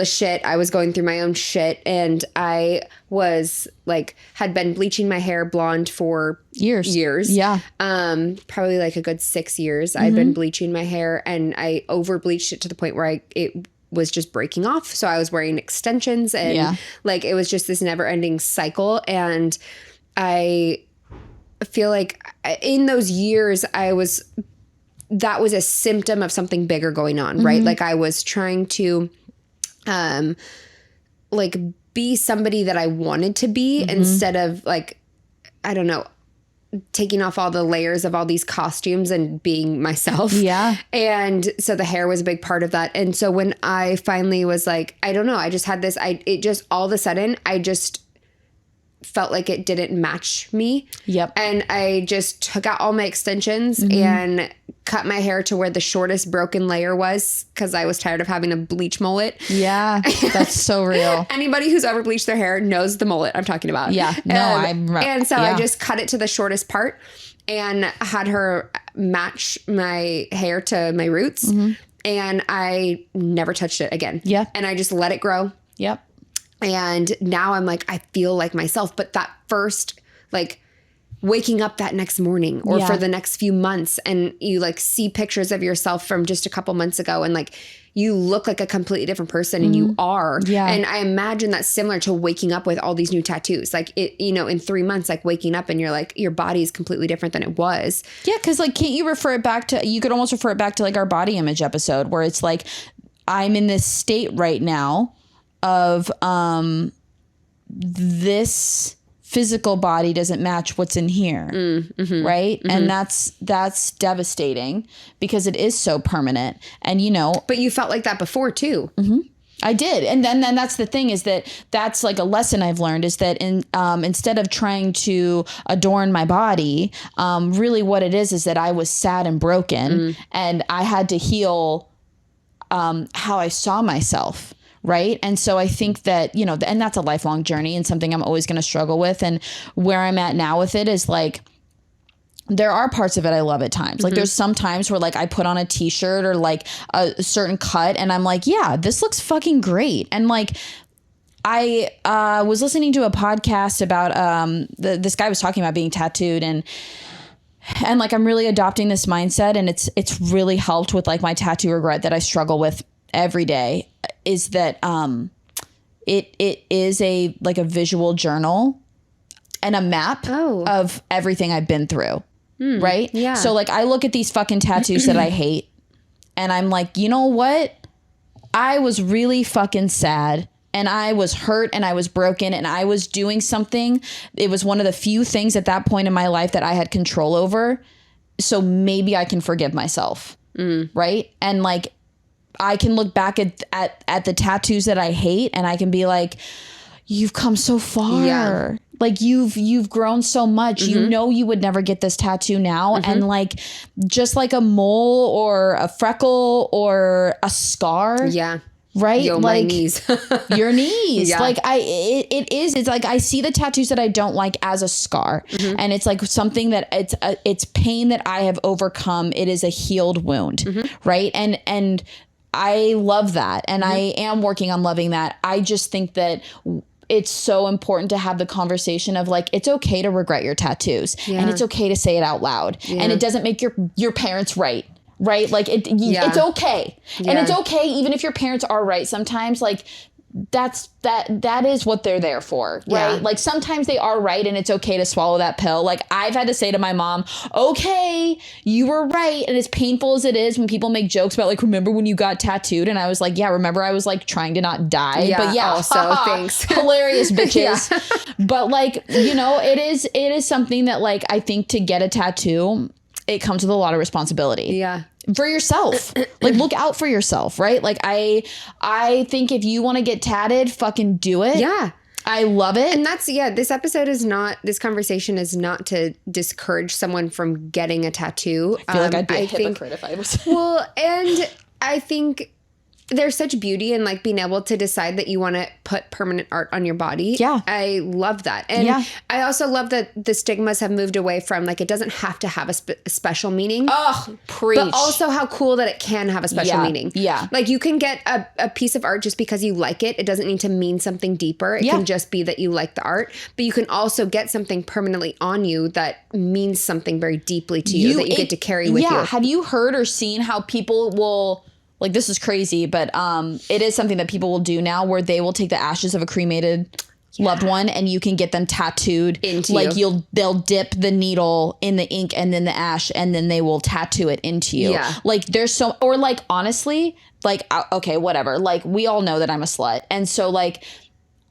shit, I was going through my own shit, and I was like, had been bleaching my hair blonde for years. Yeah. Probably like a good 6 years. I've been bleaching my hair, and I over bleached it to the point where it was just breaking off. So I was wearing extensions, and like, it was just this never ending cycle. And I feel like in those years that was a symptom of something bigger going on, right? Like I was trying to, like be somebody that I wanted to be instead of like, I don't know, taking off all the layers of all these costumes and being myself. Yeah. And so the hair was a big part of that. And so when I finally was like, I don't know, I just had this, it just all of a sudden, I just felt like it didn't match me. Yep. And I just took out all my extensions and cut my hair to where the shortest broken layer was, because I was tired of having a bleach mullet. Yeah. That's so real. Anybody who's ever bleached their hair knows the mullet I'm talking about. Yeah. No, and so I just cut it to the shortest part and had her match my hair to my roots. And I never touched it again. Yeah. And I just let it grow. Yep. And now I'm like, I feel like myself. But that first, like, waking up that next morning or for the next few months, and you like see pictures of yourself from just a couple months ago, and like you look like a completely different person, and you are. Yeah. And I imagine that's similar to waking up with all these new tattoos. Like it, you know, in 3 months, like waking up and you're like, your body is completely different than it was. Yeah. Cause like, can't you refer it back to, you could almost refer it back to like our body image episode, where it's like, I'm in this state right now of this physical body doesn't match what's in here, right? And that's devastating, because it is so permanent. And you know, But you felt like that before too. I did. And then that's the thing, is that's like a lesson I've learned, is that instead of trying to adorn my body, really what it is that I was sad and broken, and I had to heal how I saw myself. Right. And so I think that, you know, and that's a lifelong journey and something I'm always going to struggle with. And where I'm at now with it is like, there are parts of it I love at times. Like there's some times where like I put on a t-shirt or like a certain cut and I'm like, yeah, this looks fucking great. And like, I was listening to a podcast about this guy was talking about being tattooed, and like, I'm really adopting this mindset, and it's really helped with like my tattoo regret that I struggle with every day, is that it is a like a visual journal and a map of everything I've been through. Right? Yeah. So like I look at these fucking tattoos that I hate, and I'm like, you know what? I was really fucking sad, and I was hurt, and I was broken, and I was doing something. It was one of the few things at that point in my life that I had control over. So maybe I can forgive myself. Right? And like, I can look back at the tattoos that I hate, and I can be like, you've come so far. Yeah. Like you've grown so much. You know, you would never get this tattoo now. And like, just like a mole or a freckle or a scar. Yeah. Right? Yo, like my knees. your knees. Yeah. Like it's like, I see the tattoos that I don't like as a scar. And it's like something that it's pain that I have overcome. It is a healed wound. Right. And I love that. And I am working on loving that. I just think that it's so important to have the conversation of like, it's okay to regret your tattoos and it's okay to say it out loud and it doesn't make your parents right. Like it's okay. And it's okay. Even if your parents are right, sometimes like that is what they're there for. Right. Like sometimes they are right. And it's okay to swallow that pill. Like I've had to say to my mom, okay, you were right. And as painful as it is when people make jokes about like, remember when you got tattooed? And I was like, yeah, remember I was like trying to not die. Yeah, but yeah, also thanks. Hilarious bitches. But like, you know, it is something that like, I think to get a tattoo, it comes with a lot of responsibility. Yeah. For yourself. Like look out for yourself, right? Like I think if you want to get tatted, fucking do it. Yeah. I love it. And this conversation is not to discourage someone from getting a tattoo. I feel like I'd be a hypocrite if I was. Well, and I think there's such beauty in like being able to decide that you want to put permanent art on your body. Yeah. I love that. And I also love that the stigmas have moved away from like, it doesn't have to have a special meaning. Oh, preach. But also how cool that it can have a special meaning. Yeah. Like you can get a piece of art just because you like it. It doesn't need to mean something deeper. It can just be that you like the art. But you can also get something permanently on you that means something very deeply to you that you get to carry with you. Yeah. Have you heard or seen how people will... Like, this is crazy, but it is something that people will do now where they will take the ashes of a cremated loved one and you can get them tattooed into like you. They'll dip the needle in the ink and then the ash and then they will tattoo it into you. Yeah. Like there's so, or like honestly, like, okay, whatever. Like we all know that I'm a slut. And so like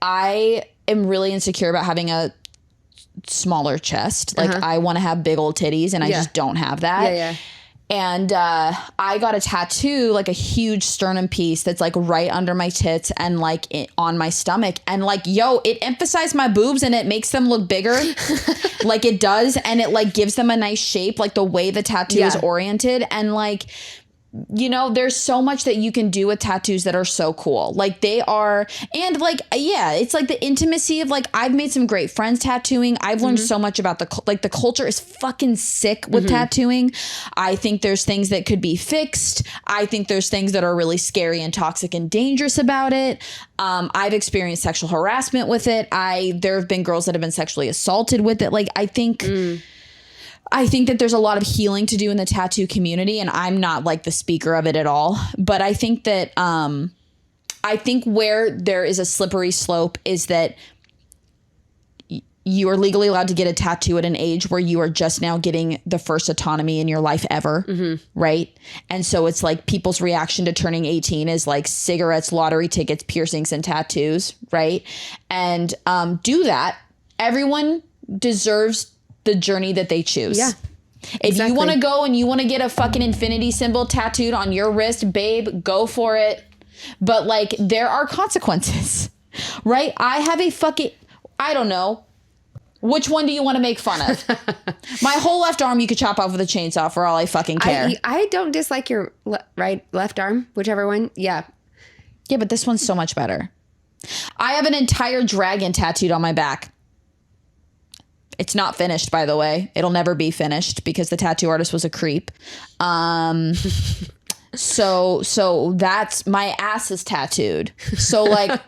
I am really insecure about having a smaller chest. Like I want to have big old titties and I just don't have that. Yeah. And I got a tattoo, like a huge sternum piece that's like right under my tits and like on my stomach. And like, yo, it emphasized my boobs and it makes them look bigger like it does. And it like gives them a nice shape, like the way the tattoo is oriented. And like, you know, there's so much that you can do with tattoos that are so cool. Like they are, and like, yeah, it's like the intimacy of like, I've made some great friends tattooing. I've learned so much about the culture is fucking sick with tattooing. I think there's things that could be fixed. I think there's things that are really scary and toxic and dangerous about it. I've experienced sexual harassment with it. There have been girls that have been sexually assaulted with it. Like, I think that there's a lot of healing to do in the tattoo community, and I'm not like the speaker of it at all. But I think that I think where there is a slippery slope is that you are legally allowed to get a tattoo at an age where you are just now getting the first autonomy in your life ever, right? And so it's like people's reaction to turning 18 is like cigarettes, lottery tickets, piercings, and tattoos, right? And do that. Everyone deserves the journey that they choose. Yeah. If you want to go and you want to get a fucking infinity symbol tattooed on your wrist, babe, go for it. But like, there are consequences, right? I have a fucking, I don't know. Which one do you want to make fun of? My whole left arm you could chop off with a chainsaw for all I fucking care. I don't dislike your left arm, whichever one. Yeah. Yeah, but this one's so much better. I have an entire dragon tattooed on my back. It's not finished, by the way. It'll never be finished because the tattoo artist was a creep. So that's, my ass is tattooed. So like,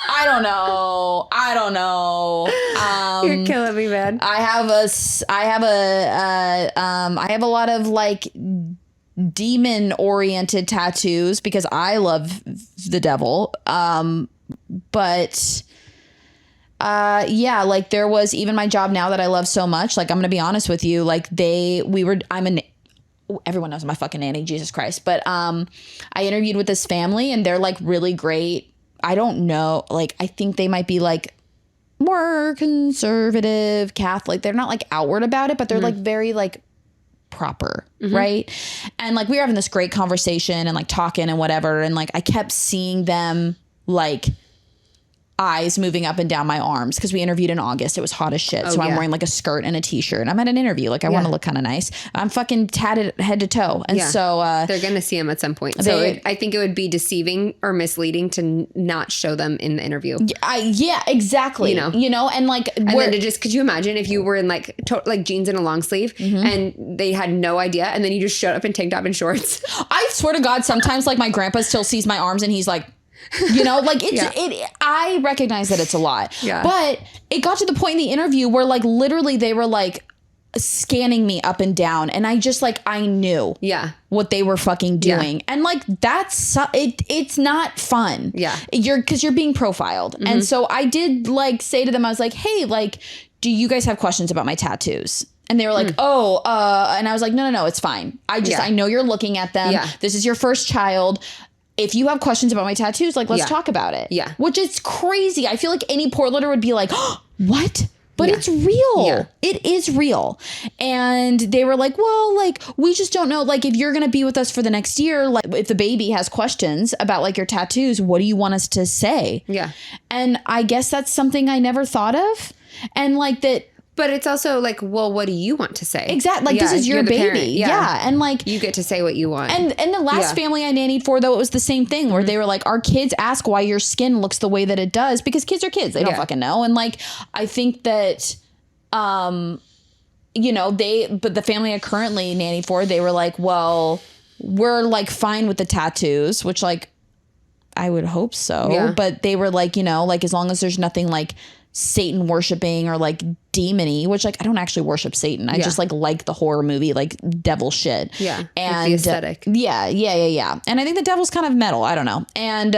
I don't know. You're killing me, man. I have a lot of like demon oriented tattoos because I love the devil. But yeah, like there was even my job now that I love so much. Like, I'm going to be honest with you. Like everyone knows I'm a fucking nanny, Jesus Christ. But I interviewed with this family and they're like really great. I don't know. Like, I think they might be like more conservative Catholic. They're not like outward about it, but they're like very like proper. Right. And like, we were having this great conversation and like talking and whatever. And like, I kept seeing them like eyes moving up and down my arms because we interviewed in August. It was hot as shit. So I'm wearing like a skirt and a t-shirt. I'm at an interview. Like, I want to look kind of nice. I'm fucking tatted head to toe. And so they're going to see them at some point. So I think it would be deceiving or misleading to not show them in the interview. Yeah, exactly. You know, and like, and then to just, could you imagine if you were in like jeans and a long sleeve and they had no idea and then you just showed up in tank top and shorts? I swear to God, sometimes like my grandpa still sees my arms and he's like, Like I recognize that it's a lot. Yeah. But it got to the point in the interview where like literally they were like scanning me up and down, and I just like I knew what they were fucking doing. And like that's it's not fun. Because you're being profiled. And so I did like say to them, I was like, hey, like, do you guys have questions about my tattoos? And they were like, and I was like, no, it's fine. I know you're looking at them. This is your first child. If you have questions about my tattoos, like, let's talk about it. Which is crazy. I feel like any Portlander would be like, oh, what? But it's real. It is real. And they were like, well, like, we just don't know. Like, if you're going to be with us for the next year, like, if the baby has questions about, like, your tattoos, what do you want us to say? And I guess that's something I never thought of. And, like, that. But it's also like, well, what do you want to say? Exactly. Like, this is your baby. Yeah. And like, you get to say what you want. And the last family I nannied for, though, it was the same thing where they were like, our kids ask why your skin looks the way that it does, because kids are kids. They don't fucking know. And like, I think that, but the family I currently nanny for, they were like, well, we're like fine with the tattoos, which like, I would hope so. But they were like, like as long as there's nothing like Satan worshiping or like demony, which like I don't actually worship Satan. I just like the horror movie, like devil shit. And like the aesthetic. And I think the devil's kind of metal. I don't know. And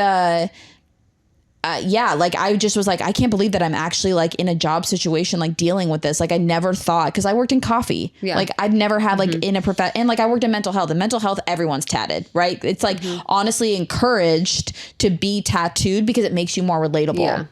like I just was like, I can't believe that I'm actually like in a job situation like dealing with this. Like I never thought, because I worked in coffee. Like I'd never had like in a and like I worked in mental health. And mental health, everyone's tatted, right? It's like honestly encouraged to be tattooed because it makes you more relatable.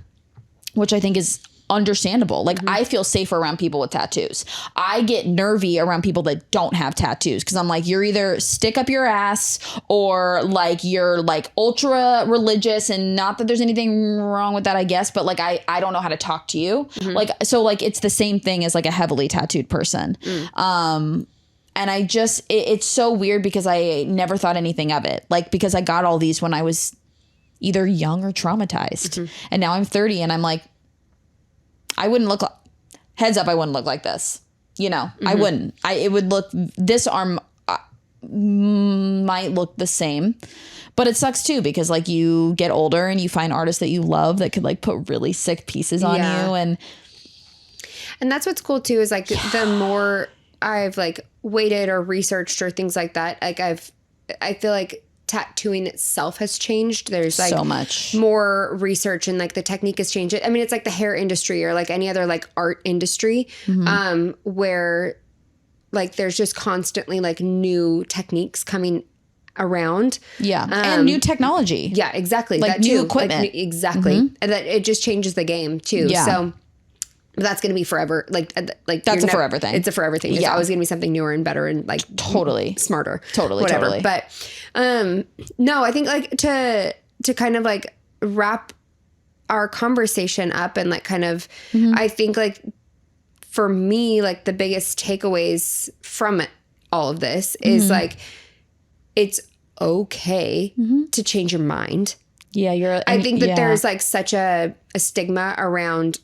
Which I think is understandable. Like I feel safer around people with tattoos. I get nervy around people that don't have tattoos because I'm like, you're either stick up your ass or like you're like ultra religious, and not that there's anything wrong with that, I guess, but like I don't know how to talk to you. Like so like it's the same thing as like a heavily tattooed person. And I just it's so weird because I never thought anything of it. Like because I got all these when I was either young or traumatized. And now I'm 30 and I'm like, I wouldn't look like, heads up, I wouldn't look like this. I wouldn't. It would look, this arm might look the same, but it sucks too because like you get older and you find artists that you love that could like put really sick pieces on you. And that's what's cool too is like the more I've like waited or researched or things like that, like I feel like tattooing itself has changed. There's like so much more research and like the technique has changed. I mean, it's like the hair industry or like any other like art industry, where like there's just constantly like new techniques coming around. And new technology. Exactly. Like that new too. equipment. Like, exactly. And that it just changes the game too. So that's going to be forever. Like that's a forever thing. It's a forever thing. There's always going to be something newer and better and like totally smarter. Totally. But no, I think like to kind of like wrap our conversation up and like kind of, I think like for me, like the biggest takeaways from all of this is like, it's okay to change your mind. I think that there's like such a stigma around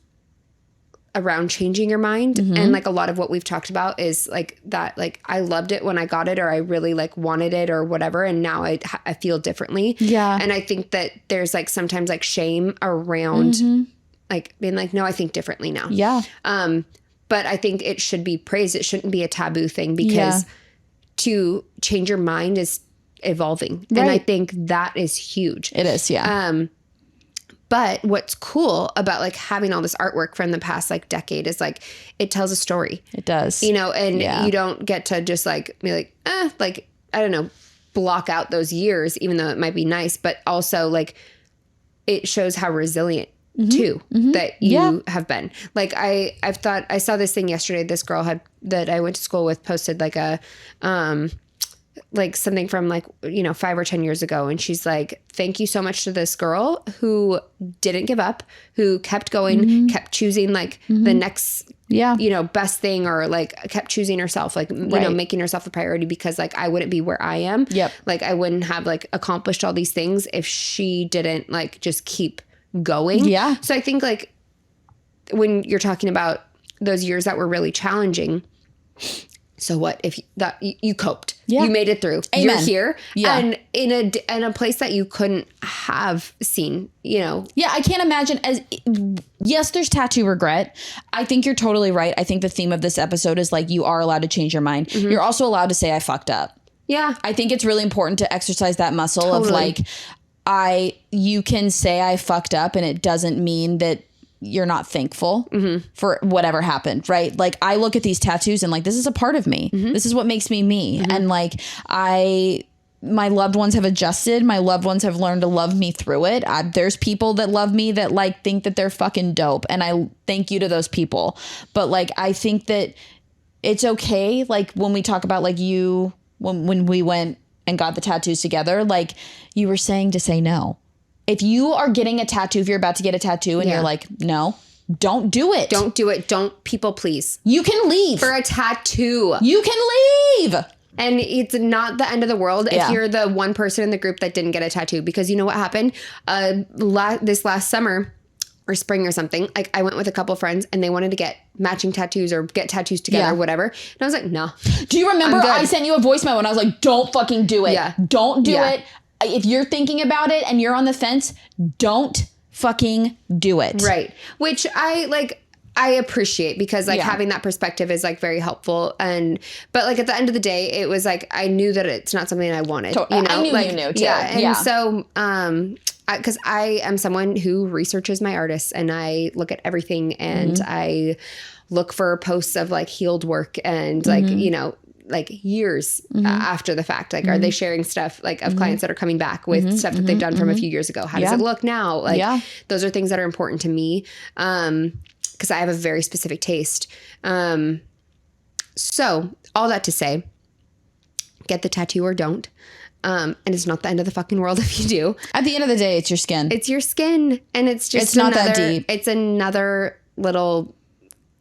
changing your mind. And like a lot of what we've talked about is like that, like I loved it when I got it, or I really like wanted it or whatever. And now I feel differently. And I think that there's like sometimes like shame around like being like, no, I think differently now. But I think it should be praised. It shouldn't be a taboo thing because to change your mind is evolving. And I think that is huge. It is. But what's cool about like having all this artwork from the past like decade is like it tells a story. It does. And you don't get to just like be like, like, I don't know, block out those years, even though it might be nice, but also like it shows how resilient too that you have been. Like I saw this thing yesterday. This girl that I went to school with posted like a, like something from like, 5 or 10 years ago. And she's like, thank you so much to this girl who didn't give up, who kept going, kept choosing like the next, best thing, or like kept choosing herself, like, making herself a priority, because like, I wouldn't be where I am. Like I wouldn't have like accomplished all these things if she didn't like just keep going. So I think like when you're talking about those years that were really challenging, So what if you coped? Yeah. You made it through. Amen. You're here, Yeah. and in a place that you couldn't have seen. Yeah, I can't imagine. Yes, there's tattoo regret. I think you're totally right. I think the theme of this episode is like you are allowed to change your mind. Mm-hmm. You're also allowed to say I fucked up. Yeah, I think it's really important to exercise that muscle of Totally. like you can say I fucked up, and it doesn't mean that you're not thankful for whatever happened, right? Like I look at these tattoos and like this is a part of me. This is what makes me me. And like my loved ones have adjusted. My loved ones have learned to love me through it. There's people that love me that like think that they're fucking dope, and I thank you to those people. But like I think that it's okay. Like when we talk about like you when we went and got the tattoos together, like you were saying to say no. If you are getting a tattoo, if you're about to get a tattoo and Yeah. you're like, no, don't do it. don't do it. Don't people please You can leave. for a tattoo. You can leave. And it's not the end of the world if Yeah. you're the one person in the group that didn't get a tattoo, because you know what happened this last summer or spring or something. Like I went with a couple friends and they wanted to get matching tattoos or get tattoos together Yeah. or whatever. And I was like, no. Do you remember I'm good. I sent you a voice memo and I was like, don't fucking do it. Yeah. Don't do Yeah. it. If you're thinking about it and you're on the fence, don't fucking do it. Right. Which I appreciate, because like Yeah. having that perspective is like very helpful. But like at the end of the day, it was like I knew that it's not something I wanted. I knew you like, knew, too. Yeah. And Yeah. so because I am someone who researches my artists and I look at everything and Mm-hmm. I look for posts of like healed work and like, Mm-hmm. like years after the fact. Like, are they sharing stuff like of clients that are coming back with stuff that they've done from a few years ago? How does Mm-hmm. Yeah. it look now? Like, Yeah. those are things that are important to me. Because I have a very specific taste. So all that to say, get the tattoo or don't. And it's not the end of the fucking world if you do. At the end of the day, it's your skin. It's your skin, and it's just It's not that deep. It's another little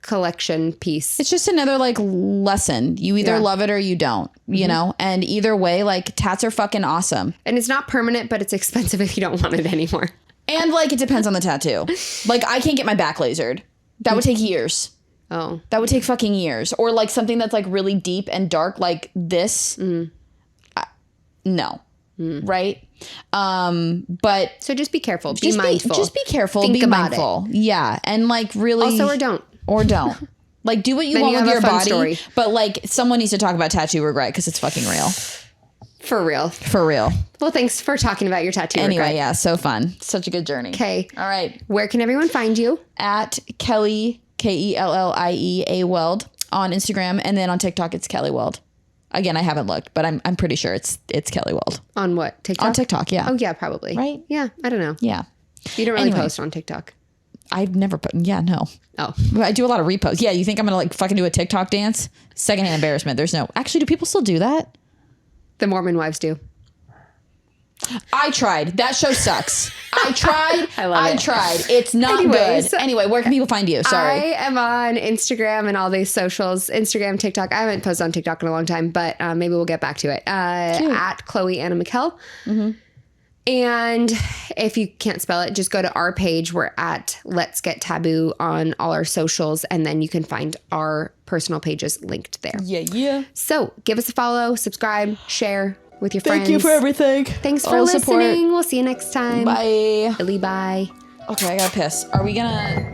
collection piece. It's just another like lesson. You either Yeah. love it or you don't, you know? And either way, like tats are fucking awesome. And it's not permanent, but it's expensive if you don't want it anymore. And like it depends on the tattoo. Like I can't get my back lasered. That would take years. Oh. That would take fucking years. Or like something that's like really deep and dark like this. No. Right? But So just be careful. Be just mindful. just be careful. Think be about mindful. Yeah. And like really. Also, or don't. Or don't. Like do what you Then want you with have your a fun body. story. But like someone needs to talk about tattoo regret because it's fucking real. For real. For real. Well, thanks for talking about your tattoo Anyway, regret. yeah, so fun. Such a good journey. Okay. All right. Where can everyone find you? At Kelly, KELLIEA Weld on Instagram, and then on TikTok it's Kelly Weld. Again, I haven't looked, but I'm pretty sure it's Kelly Weld. On what? TikTok? On TikTok, yeah. Oh, yeah, probably. Right? Yeah, I don't know. Yeah. You don't really Anyway. post on TikTok. I've never put, yeah, no. Oh. I do a lot of reposts. Yeah, you think I'm going to like fucking do a TikTok dance? Secondhand embarrassment. There's no, actually, do people still do that? The Mormon wives do. I tried. That show sucks. I tried. I love it. tried. It's not Anyways, good. Anyway, where can people find you? Sorry. I am on Instagram and all these socials. Instagram, TikTok. I haven't posted on TikTok in a long time, but maybe we'll get back to it. At Chloe Anna McKell. And if you can't spell it, just go to our page. We're at Let's Get Taboo on all our socials, and then you can find our personal pages linked there. Yeah. So give us a follow, subscribe, share with your friends. Thank you for everything. Thanks for All the listening. support. We'll see you next time. Bye. Billy, bye. Okay, I gotta piss. Are we gonna?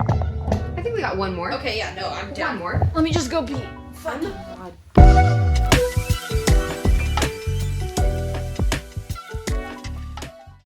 I think we got one more. Okay, yeah, no, I'm down. One more. Let me just go pee. Fun.